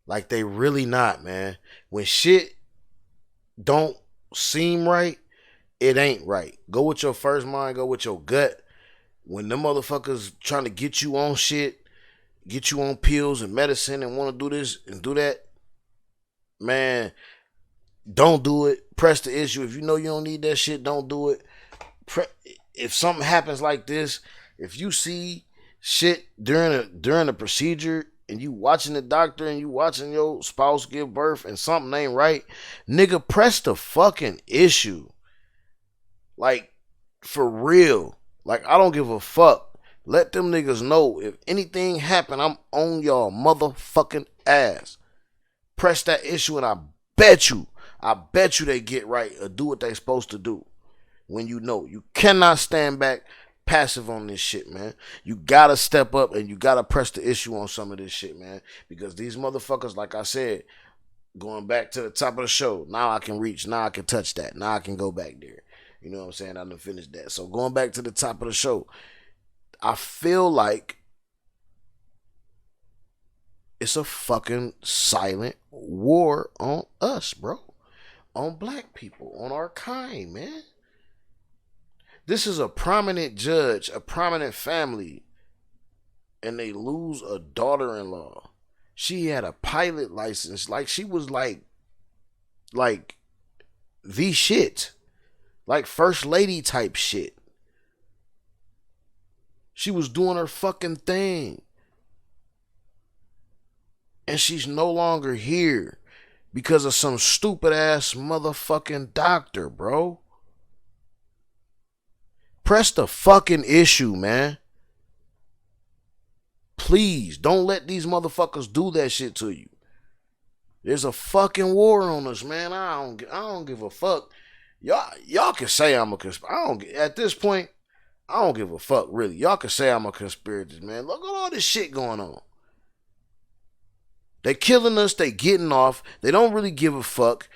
Like, they really not, man. When shit don't seem right, it ain't right. Go with your first mind, go with your gut. When them motherfuckers trying to get you on shit, get you on pills and medicine and want to do this and do that, man, don't do it. Press the issue. If you know you don't need that shit, don't do it. If something happens like this, if you see shit during a procedure and you watching the doctor and you watching your spouse give birth and something ain't right, nigga, press the fucking issue. Like, for real. Like, I don't give a fuck. Let them niggas know if anything happen, I'm on y'all motherfucking ass. Press that issue and I bet you they get right or do what they supposed to do. When you know, you cannot stand back passive on this shit, man. You gotta step up and you gotta press the issue on some of this shit, man. Because these motherfuckers, like I said, going back to the top of the show, now I can reach, now I can touch that, now I can go back there. You know what I'm saying? I done finished that. So going back to the top of the show, I feel like it's a fucking silent war on us, bro. On black people, on our kind, man. This is a prominent judge, a prominent family, and they lose a daughter-in-law. She had a pilot license. Like, she was like the shit. Like first lady type shit. She was doing her fucking thing. And she's no longer here because of some stupid ass motherfucking doctor, bro. Press the fucking issue, man. Please, don't let these motherfuckers do that shit to you. There's a fucking war on us, man. I don't give a fuck. Y'all can say I'm a conspiracy. At this point, I don't give a fuck, really. Y'all can say I'm a conspiracy, man. Look at all this shit going on. They killing us. They getting off. They don't really give a fuck.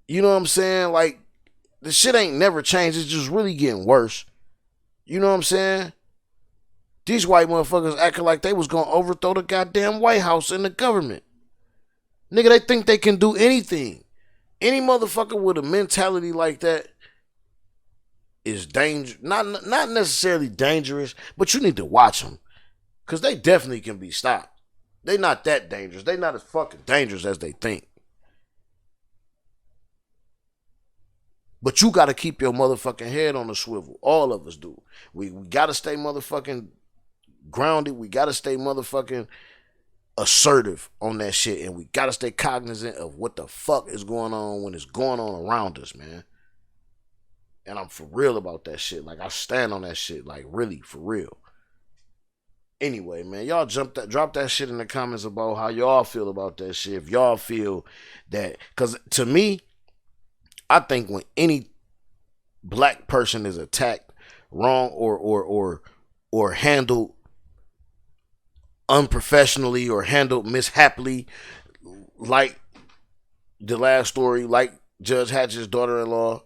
You know what I'm saying? Like, the shit ain't never changed. It's just really getting worse. You know what I'm saying? These white motherfuckers acting like they was gonna overthrow the goddamn White House and the government. Nigga, they think they can do anything. Any motherfucker with a mentality like that is dangerous. Not necessarily dangerous, but you need to watch them. Because they definitely can be stopped. They not that dangerous. They not as fucking dangerous as they think. But you got to keep your motherfucking head on the swivel. All of us do. We got to stay motherfucking grounded. We got to stay motherfucking assertive on that shit. And we got to stay cognizant of what the fuck is going on when it's going on around us, man. And I'm for real about that shit. Like, I stand on that shit. Like, really, for real. Anyway, man, y'all drop that shit in the comments about how y'all feel about that shit. If y'all feel that, because to me, I think when any black person is attacked wrong or handled unprofessionally or handled mishappily, like the last story, like Judge Hatch's daughter-in-law,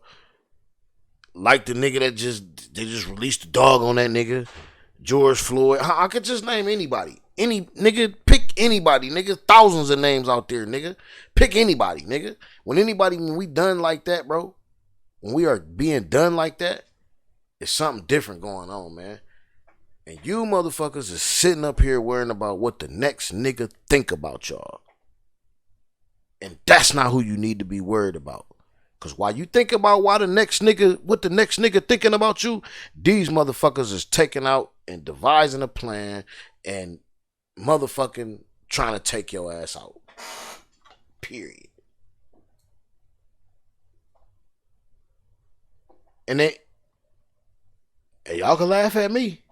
like the nigga that they just released the dog on that nigga, George Floyd. I could just name anybody. Any nigga, pick anybody, nigga. Thousands of names out there, nigga. Pick anybody, nigga. When we done like that, bro, when we are being done like that, it's something different going on, man. And you motherfuckers is sitting up here worrying about what the next nigga think about y'all. And that's not who you need to be worried about. Because while you think about what the next nigga thinking about you, these motherfuckers is taking out and devising a plan and motherfucking trying to take your ass out. Period. And y'all can laugh at me.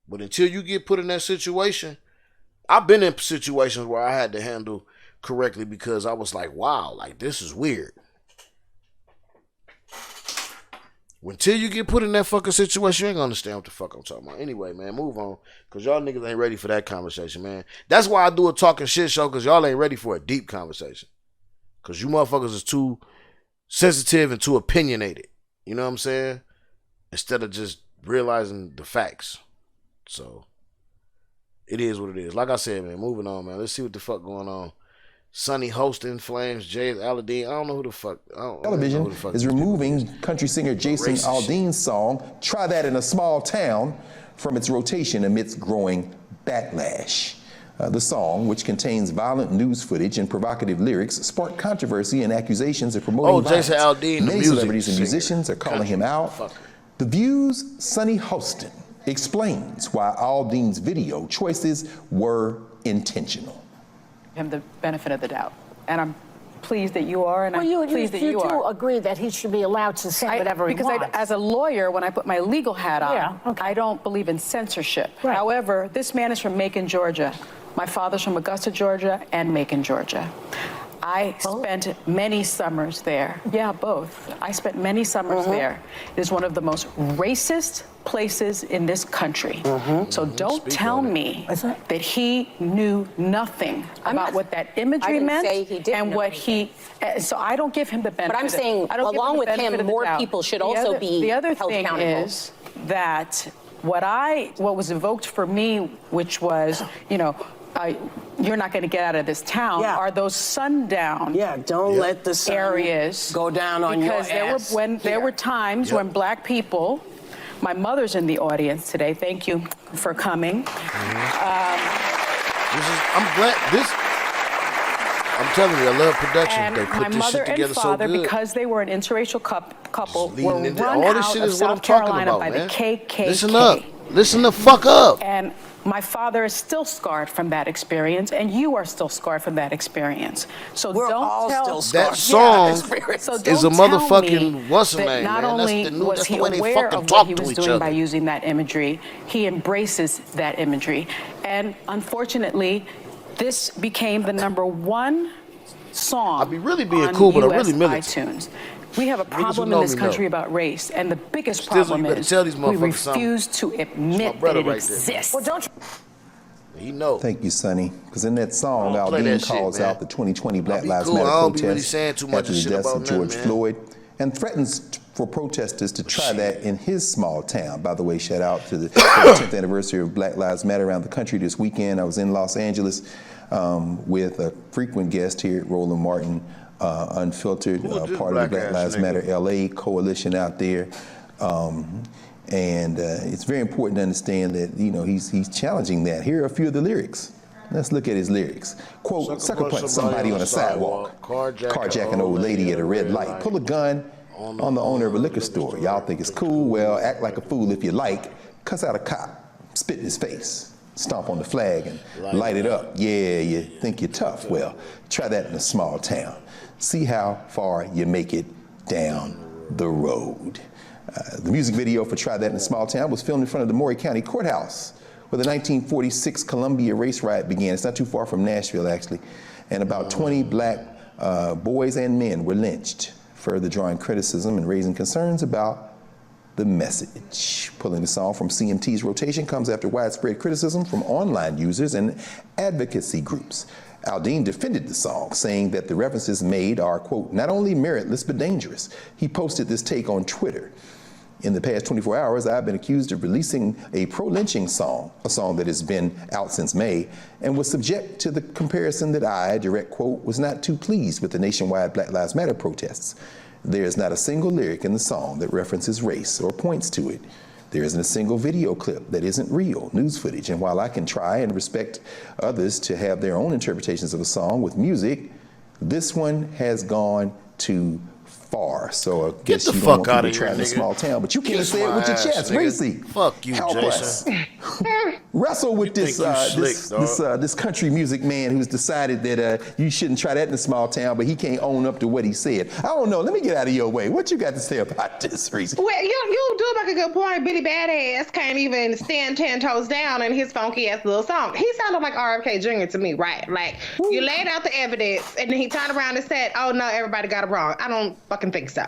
But until you get put in that situation, I've been in situations where I had to handle correctly because I was like, wow, like this is weird. Until you get put in that fucking situation, you ain't gonna understand what the fuck I'm talking about. Anyway, man, move on. Cause y'all niggas ain't ready for that conversation, man. That's why I do a talking shit show, cause y'all ain't ready for a deep conversation. Cause you motherfuckers is too sensitive and too opinionated. You know what I'm saying? Instead of just realizing the facts. So it is what it is. Like I said, man, moving on, man. Let's see what the fuck going on. Sonny hosting Flames, Jay Aldean. I don't know who the fuck. Television is removing country singer Jason Aldean's song, Try That in a Small Town, from its rotation amidst growing backlash. The song, which contains violent news footage and provocative lyrics, sparked controversy and accusations of promoting violence. Jason Aldean, many celebrities and musicians are calling him out. The View's Sonny Hostin explains why Aldean's video choices were intentional. Him the benefit of the doubt, and I'm pleased that you are, and I'm pleased that you are. You do agree that he should be allowed to say whatever he wants? Because as a lawyer, when I put my legal hat on, I don't believe in censorship. Right. However, this man is from Macon, Georgia. My father's from Augusta, Georgia, and Macon, Georgia. I spent many summers there. Yeah, both. I spent many summers there. It is one of the most racist places in this country. So don't tell me that he knew nothing about what that imagery meant and what he. So I don't give him the benefit. But I'm saying, along with him, more people should also be held accountable. The other thing is that what was evoked for me, which was, you know, you're not going to get out of this town, are those sundown don't let the sun areas go down on your ass. Because there were times when black people, my mother's in the audience today, thank you for coming. I'm telling you, I love production. And they put my this mother shit together and father, so good. because they were an interracial couple, were run all this out shit of is what I'm South talking Carolina about, by man. the KKK. Listen up. Listen the fuck up. And my father is still scarred from that experience, and you are still scarred from that experience. So We're don't all tell still scarred that song so is a don't tell motherfucking me what's the that name, not man? only That's the new, was that's he the way they aware fucking of talk what he to was each doing other. by using that imagery, he embraces that imagery. And unfortunately, this became the #1 song. I be really being on cool, but US I really militant. iTunes. We have a problem in this country about race, and the biggest Still, problem you better is tell these we motherfuckers something. refuse to admit that it exists. Well, don't you? He know. Thank you, Sonny. Because in that song, play Aldean that shit, calls man. out the 2020 Black be Lives cool. Matter I don't be really protests saying too much after the shit deaths about of George nothing, man. Floyd, and threatens for protesters to try that in his small town. By the way, shout out to the 10th anniversary of Black Lives Matter around the country this weekend. I was in Los Angeles with a frequent guest here at Roland Martin, Unfiltered, part of the Black Lives Matter LA coalition out there. And it's very important to understand that, you know, he's challenging that. Here are a few of the lyrics. Let's look at his lyrics. Quote, sucker punch somebody on a sidewalk, carjack an old lady at a red light, pull a gun on the owner of a liquor store. Y'all think it's cool? Well, act like a fool if you like. Cuss out a cop, spit in his face, stomp on the flag and light it up. Yeah, you think you're tough? Well, try that in a small town. See how far you make it down the road. The music video for Try That in a Small Town was filmed in front of the Maury County Courthouse, where the 1946 Columbia race riot began. It's not too far from Nashville, actually. And about 20 black boys and men were lynched, further drawing criticism and raising concerns about the message. Pulling the song from CMT's rotation comes after widespread criticism from online users and advocacy groups. Aldean defended the song, saying that the references made are, quote, not only meritless but dangerous. He posted this take on Twitter. In the past 24 hours, I've been accused of releasing a pro-lynching song, a song that has been out since May, and was subject to the comparison that I, direct quote, was not too pleased with the nationwide Black Lives Matter protests. There is not a single lyric in the song that references race or points to it. There isn't a single video clip that isn't real news footage. And while I can try and respect others to have their own interpretations of a song with music, this one has gone too far. So I guess the you fuck don't want outta people to here, try in a nigga. small town, but you can't Kiss say it my with your ass, chest. nigga. Reese, Fuck you, help Jason. us. Wrestle with this this country music man who's decided that you shouldn't try that in a small town, but he can't own up to what he said. I don't know. Let me get out of your way. What you got to say about this, Reese? Well, you do make a good point. Billy Badass can't even stand 10 toes down in his funky ass little song. He sounded like RFK Jr. to me, right? Like, you laid out the evidence, and then he turned around and said, oh, no, everybody got it wrong. I don't fucking think so.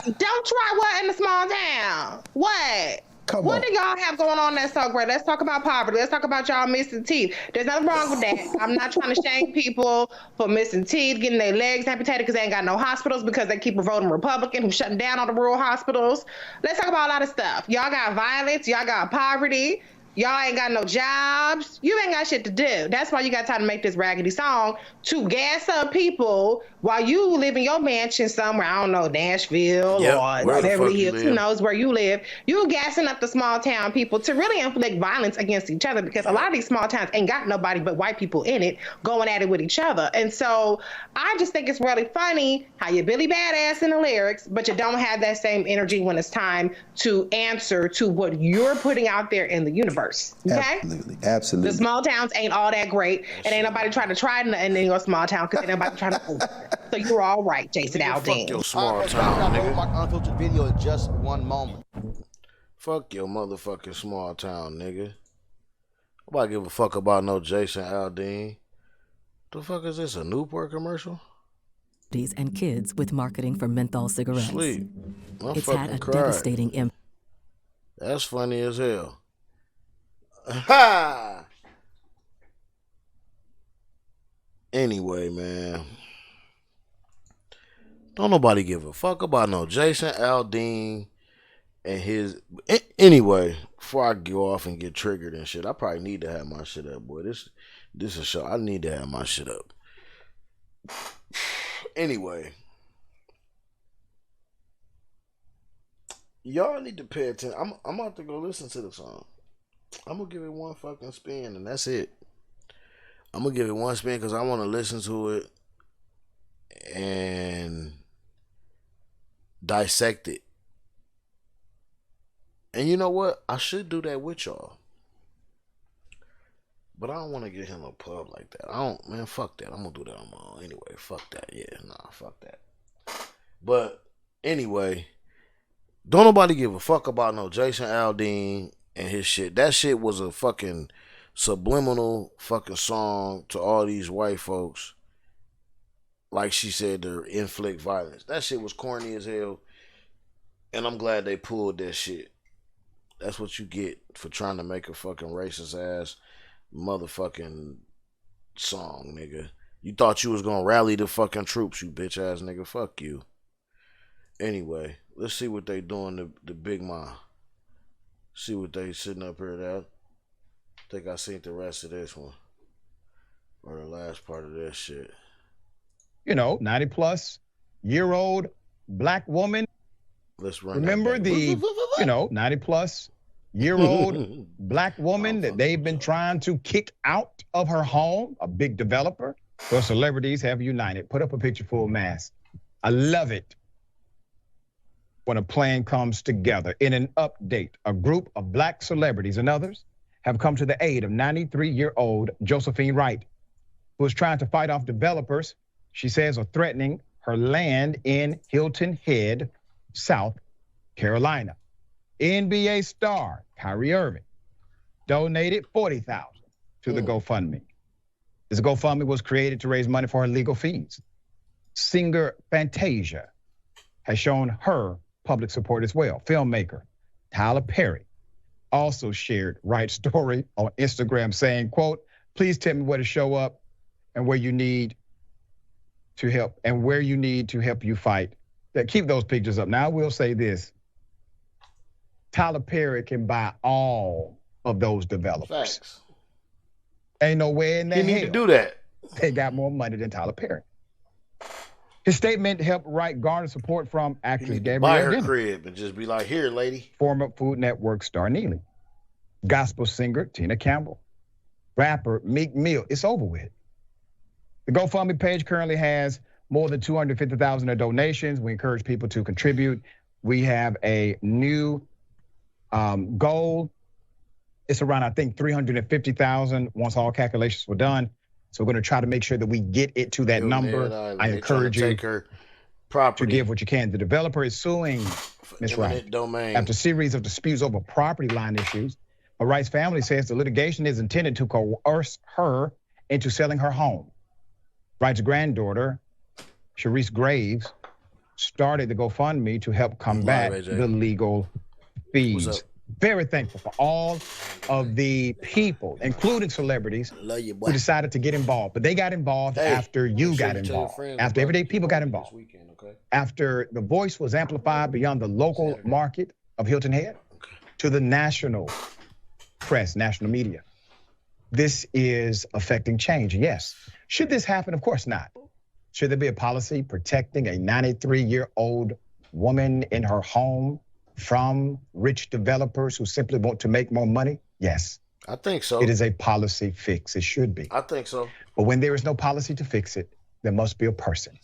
Don't try what in a small town? What? What do y'all have going on that's so great? Let's talk about poverty. Let's talk about y'all missing teeth. There's nothing wrong with that. I'm not trying to shame people for missing teeth, getting their legs amputated because they ain't got no hospitals because they keep voting Republican who's shutting down all the rural hospitals. Let's talk about a lot of stuff. Y'all got violence. Y'all got poverty. Y'all ain't got no jobs. You ain't got shit to do. That's why you got time to make this raggedy song to gas up people while you live in your mansion somewhere, I don't know, Nashville or Beverly Hills, who knows where you live. You gassing up the small town people to really inflict violence against each other because a lot of these small towns ain't got nobody but white people in it going at it with each other. And so I just think it's really funny how you're Billy Badass in the lyrics, but you don't have that same energy when it's time to answer to what you're putting out there in the universe. Okay? Absolutely. The small towns ain't all that great, and ain't nobody trying to try it in your small town because ain't nobody trying to move. So you're all right, Jason Aldean. Fuck your small town, nigga. My unfiltered video in just one moment. Fuck your motherfucking small town, nigga. Nobody give a fuck about no Jason Aldean. The fuck is this, a Newport commercial? And kids with marketing for menthol cigarettes. Sleep. It's had a devastating impact. That's funny as hell. Ha! Anyway, man. Don't nobody give a fuck about no Jason Aldean and his... Anyway, before I go off and get triggered and shit, I probably need to have my shit up, boy. This is a show. I need to have my shit up. Anyway. Y'all need to pay attention. I'm about to go listen to the song. I'm going to give it one fucking spin, and that's it. I'm going to give it one spin because I want to listen to it and dissect it. And you know what? I should do that with y'all. But I don't want to get him a pub like that. Man, fuck that. I'm going to do that on my own. Anyway, fuck that. Yeah, nah, fuck that. But anyway, don't nobody give a fuck about no Jason Aldean and his shit. That shit was a fucking subliminal fucking song to all these white folks. Like she said, to inflict violence. That shit was corny as hell. And I'm glad they pulled that shit. That's what you get for trying to make a fucking racist ass motherfucking song, nigga. You thought you was gonna rally the fucking troops, you bitch ass nigga. Fuck you. Anyway, let's see what they doing to Big Ma. See what they sitting up here at. I think I seen the rest of this one. Or the last part of this shit. You know, 90 plus year old black woman. Let's run. Remember the, 90 plus year old black woman that they've been trying to kick out of her home, a big developer? Well, celebrities have united. Put up a picture full mask. I love it when a plan comes together. In an update, a group of black celebrities and others have come to the aid of 93-year-old Josephine Wright, who is trying to fight off developers she says are threatening her land in Hilton Head, South Carolina. NBA star Kyrie Irving donated $40,000 to the GoFundMe. This GoFundMe was created to raise money for her legal fees. Singer Fantasia has shown her public support as well. Filmmaker Tyler Perry also shared Wright's story on Instagram saying, quote, please tell me where to show up and where you need to help you fight. Keep those pictures up. Now I will say this. Tyler Perry can buy all of those developers. Facts. Ain't no way in that hell. You need to do that. They got more money than Tyler Perry. His statement helped Wright garner support from actress Gabrielle Buy her Dennis, crib and just be like, here, lady. former Food Network star Neely, gospel singer Tina Campbell, rapper Meek Mill. It's over with. The GoFundMe page currently has more than 250,000 in donations. We encourage people to contribute. We have a new goal. It's around, I think, 350,000 once all calculations were done. So we're going to try to make sure that we get it to that number. I encourage you to give what you can. The developer is suing Ms. Wright after a series of disputes over property line issues. Wright's family says the litigation is intended to coerce her into selling her home. Wright's granddaughter, Sharice Graves, started the GoFundMe to help combat the legal fees. Very thankful for all of the people, including celebrities, who decided to get involved. But they got involved after you got involved, after everyday people got involved, after the voice was amplified beyond the local market of Hilton Head to the national press, national media. This is affecting change, yes. Should this happen? Of course not. Should there be a policy protecting a 93-year-old woman in her home from rich developers who simply want to make more money? Yes. I think so. It is a policy fix. It should be. I think so. But when there is no policy to fix it, there must be a person.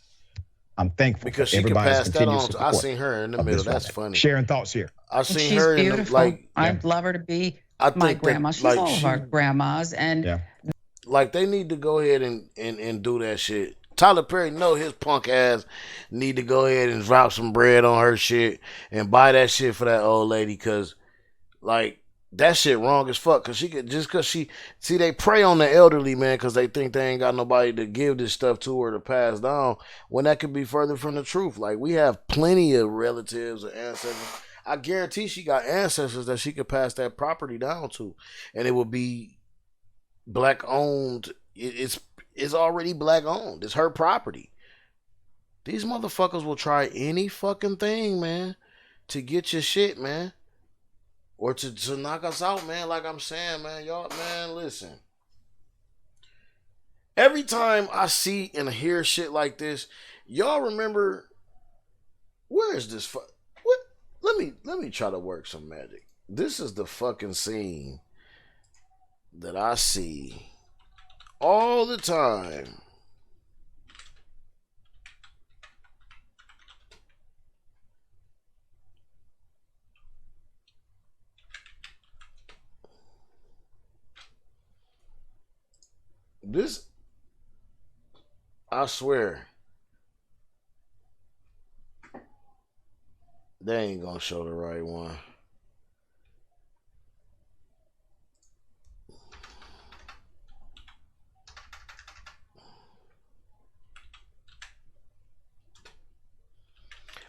I'm thankful because for she can everybody's pass that continued on. support. I seen her in the middle. That's funny. Sharing thoughts here. I seen she's her beautiful. I'd love her to be I my think grandma. that, She's like, all of our grandmas, and like they need to go ahead and do that shit. Tyler Perry know his punk ass need to go ahead and drop some bread on her shit and buy that shit for that old lady, cause like that shit wrong as fuck. Cause she could see they prey on the elderly, man, cause they think they ain't got nobody to give this stuff to her to pass down, when that could be further from the truth. Like, we have plenty of relatives and ancestors. I guarantee she got ancestors that she could pass that property down to, and it would be black owned. It's already black owned. It's her property. These motherfuckers will try any fucking thing, man, to get your shit, man. Or to knock us out, man. Like I'm saying, man. Y'all, man, listen. Every time I see and hear shit like this, y'all remember, where is this? What? Let me try to work some magic. This is the fucking scene that I see all the time. This, I swear, they ain't gonna show the right one.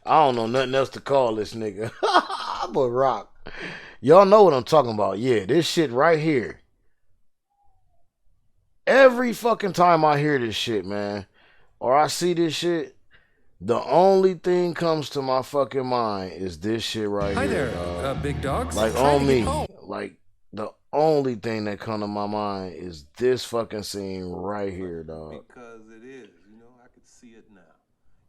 I don't know nothing else to call this nigga. But rock. Y'all know what I'm talking about. Yeah, this shit right here. Every fucking time I hear this shit, man, or I see this shit, the only thing comes to my fucking mind is this shit right Hi here. there, big dogs. Like, on me. Like, the only thing that come to my mind is this fucking scene right here, dog. Because it is, you know, I could see it now.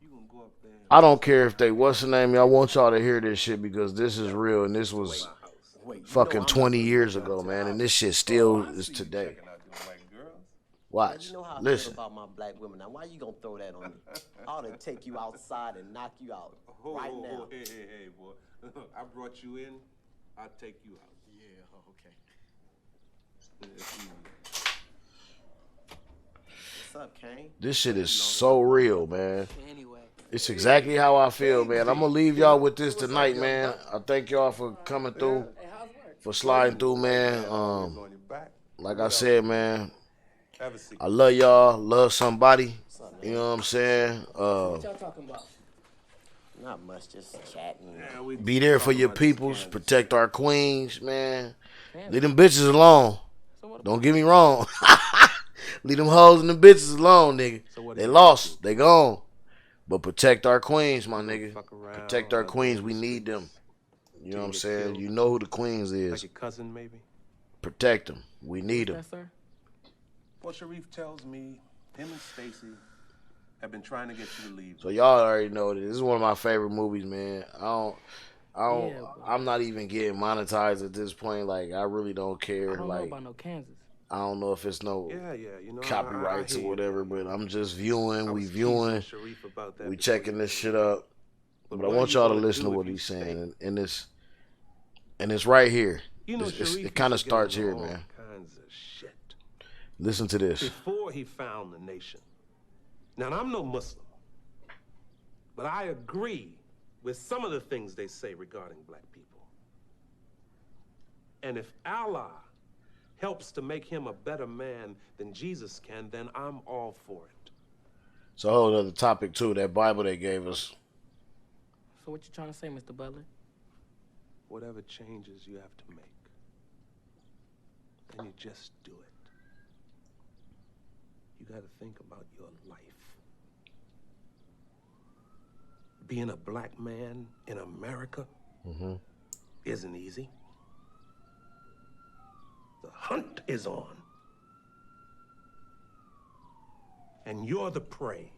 You gonna go up there. I don't care if they, what's the name? I want y'all to hear this shit because this is real, and this was fucking 20 years ago, man, and this shit still is today. Watch. You know how I Listen. feel about my black women. Now, why you gonna throw that on me? I ought to take you outside and knock you out right now. Hey, boy. I brought you in. I'll take you out. Yeah, okay. What's up, Kane? This shit is so real, man. It's exactly how I feel, man. I'm gonna leave y'all with this tonight, man. I thank y'all for coming through, for sliding through, man. Like I said, man, I love y'all. Love somebody. You know what I'm saying? What y'all talking about? Not much, just chatting. Be there for your peoples. Protect our queens, man. Leave them bitches alone. Don't get me wrong. Leave them hoes and them bitches alone, nigga. They lost. They gone. But protect our queens, my nigga. Protect our queens. We need them. You know what I'm saying? You know who the queens is. Like your cousin, maybe? Protect them. We need them. Yes, sir. Well, Sharif tells me him and Stacy have been trying to get you to leave. So y'all already know this is one of my favorite movies, man. I'm not even getting monetized at this point. Like, I really don't care. I don't like, know about no Kansas. I don't know if it's no you know, copyrights I or hear whatever, but I'm just viewing. We teasing viewing. Sharif about that We before checking you this came shit in. up. But But I what want are you y'all to gonna listen to do what if you he's saying, stay? and it's right here. You know, It kind of starts here, man. Kinds of shit. Listen to this. Before he found the nation. Now, I'm no Muslim, but I agree with some of the things they say regarding black people. And if Allah helps to make him a better man than Jesus can, then I'm all for it. It's a whole other topic too. That Bible they gave us. So what you trying to say, Mr. Butler? Whatever changes you have to make, then you just do it. You got to think about your life. Being a black man in America isn't easy. The hunt is on. And you're the prey.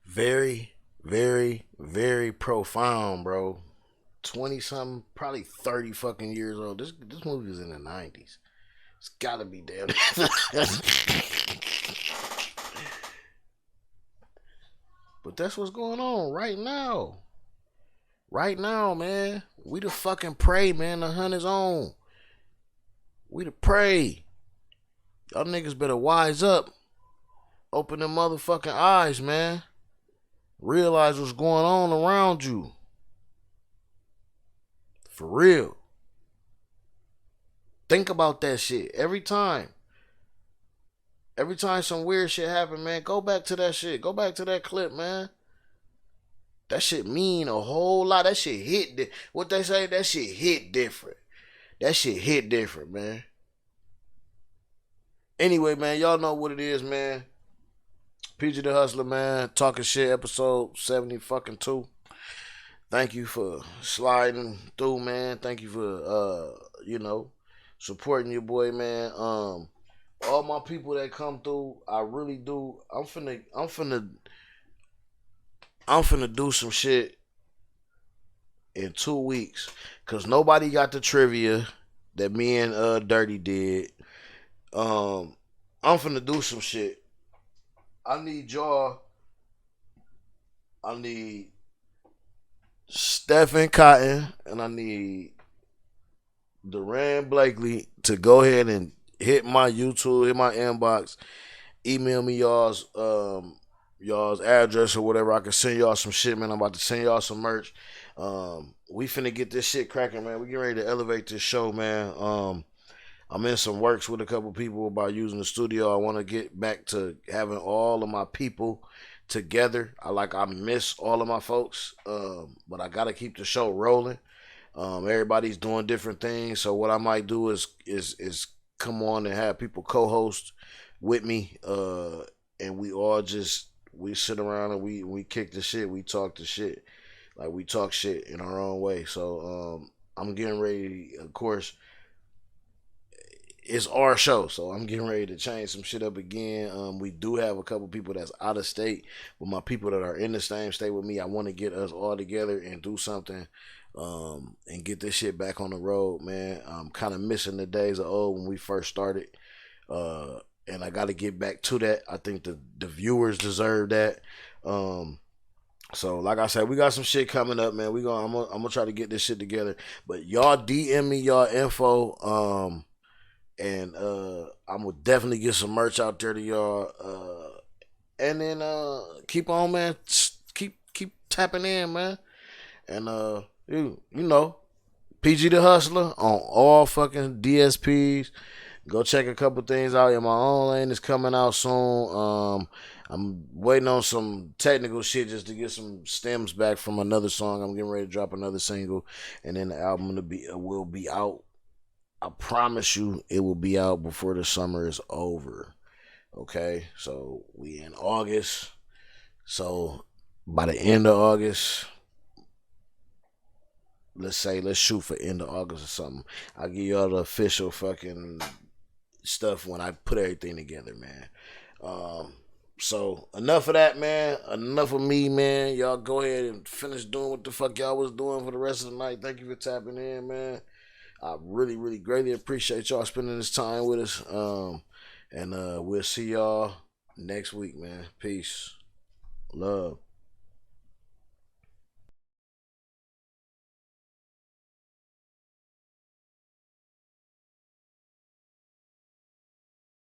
Very, very, very profound, bro. 20-something, probably 30 fucking years old. This movie was in the 90s. It's gotta be damn. But that's what's going on right now. Right now, man. We the fucking prey, man. The hunt is on. We the prey. Y'all niggas better wise up. Open them motherfucking eyes, man. Realize what's going on around you. For real. Think about that shit every time. Every time some weird shit happen, man, go back to that shit. Go back to that clip, man. That shit mean a whole lot. That shit hit. What they say? That shit hit different. That shit hit different, man. Anyway, man, y'all know what it is, man. PG the Hustler, man. Talking Shit, episode 72. Thank you for sliding through, man. Thank you for, supporting your boy, man. All my people that come through, I really do. I'm finna do some shit in 2 weeks, cause nobody got the trivia that me and Dirty did. I'm finna do some shit. I need y'all. I need Stephen Cotton and I need Duran Blakely to go ahead and hit my YouTube, hit my inbox, email me y'all's address or whatever. I can send y'all some shit, man. I'm about to send y'all some merch. We finna get this shit cracking, man. We getting ready to elevate this show, man. I'm in some works with a couple people about using the studio. I want to get back to having all of my people together. I miss all of my folks, but I gotta keep the show rolling. Everybody's doing different things, so what I might do is come on and have people co-host with me, and we sit around and we kick the shit, we talk the shit, like we talk shit in our own way. So I'm getting ready, of course. It's our show, so I'm getting ready to change some shit up again. We do have a couple people that's out of state, but my people that are in the same state with me, I want to get us all together and do something, and get this shit back on the road, man. I'm kind of missing the days of old when we first started, and I got to get back to that. I think the viewers deserve that. So like I said, we got some shit coming up, man. I'm gonna try to get this shit together, but y'all DM me y'all info, and I'm gonna definitely get some merch out there to y'all, and then keep on, man. Keep tapping in, man. And you know, PG the Hustler on all fucking DSPs. Go check a couple things out. My own lane is coming out soon. I'm waiting on some technical shit just to get some stems back from another song. I'm getting ready to drop another single, and then the album will be out. I promise you it will be out before the summer is over. Okay? So we in August. So by the end of August, let's shoot for end of August or something. I'll give y'all the official fucking stuff when I put everything together, man. So enough of that, man. Enough of me, man. Y'all go ahead and finish doing what the fuck y'all was doing for the rest of the night. Thank you for tapping in, man. I really, really greatly appreciate y'all spending this time with us. And we'll see y'all next week, man. Peace. Love.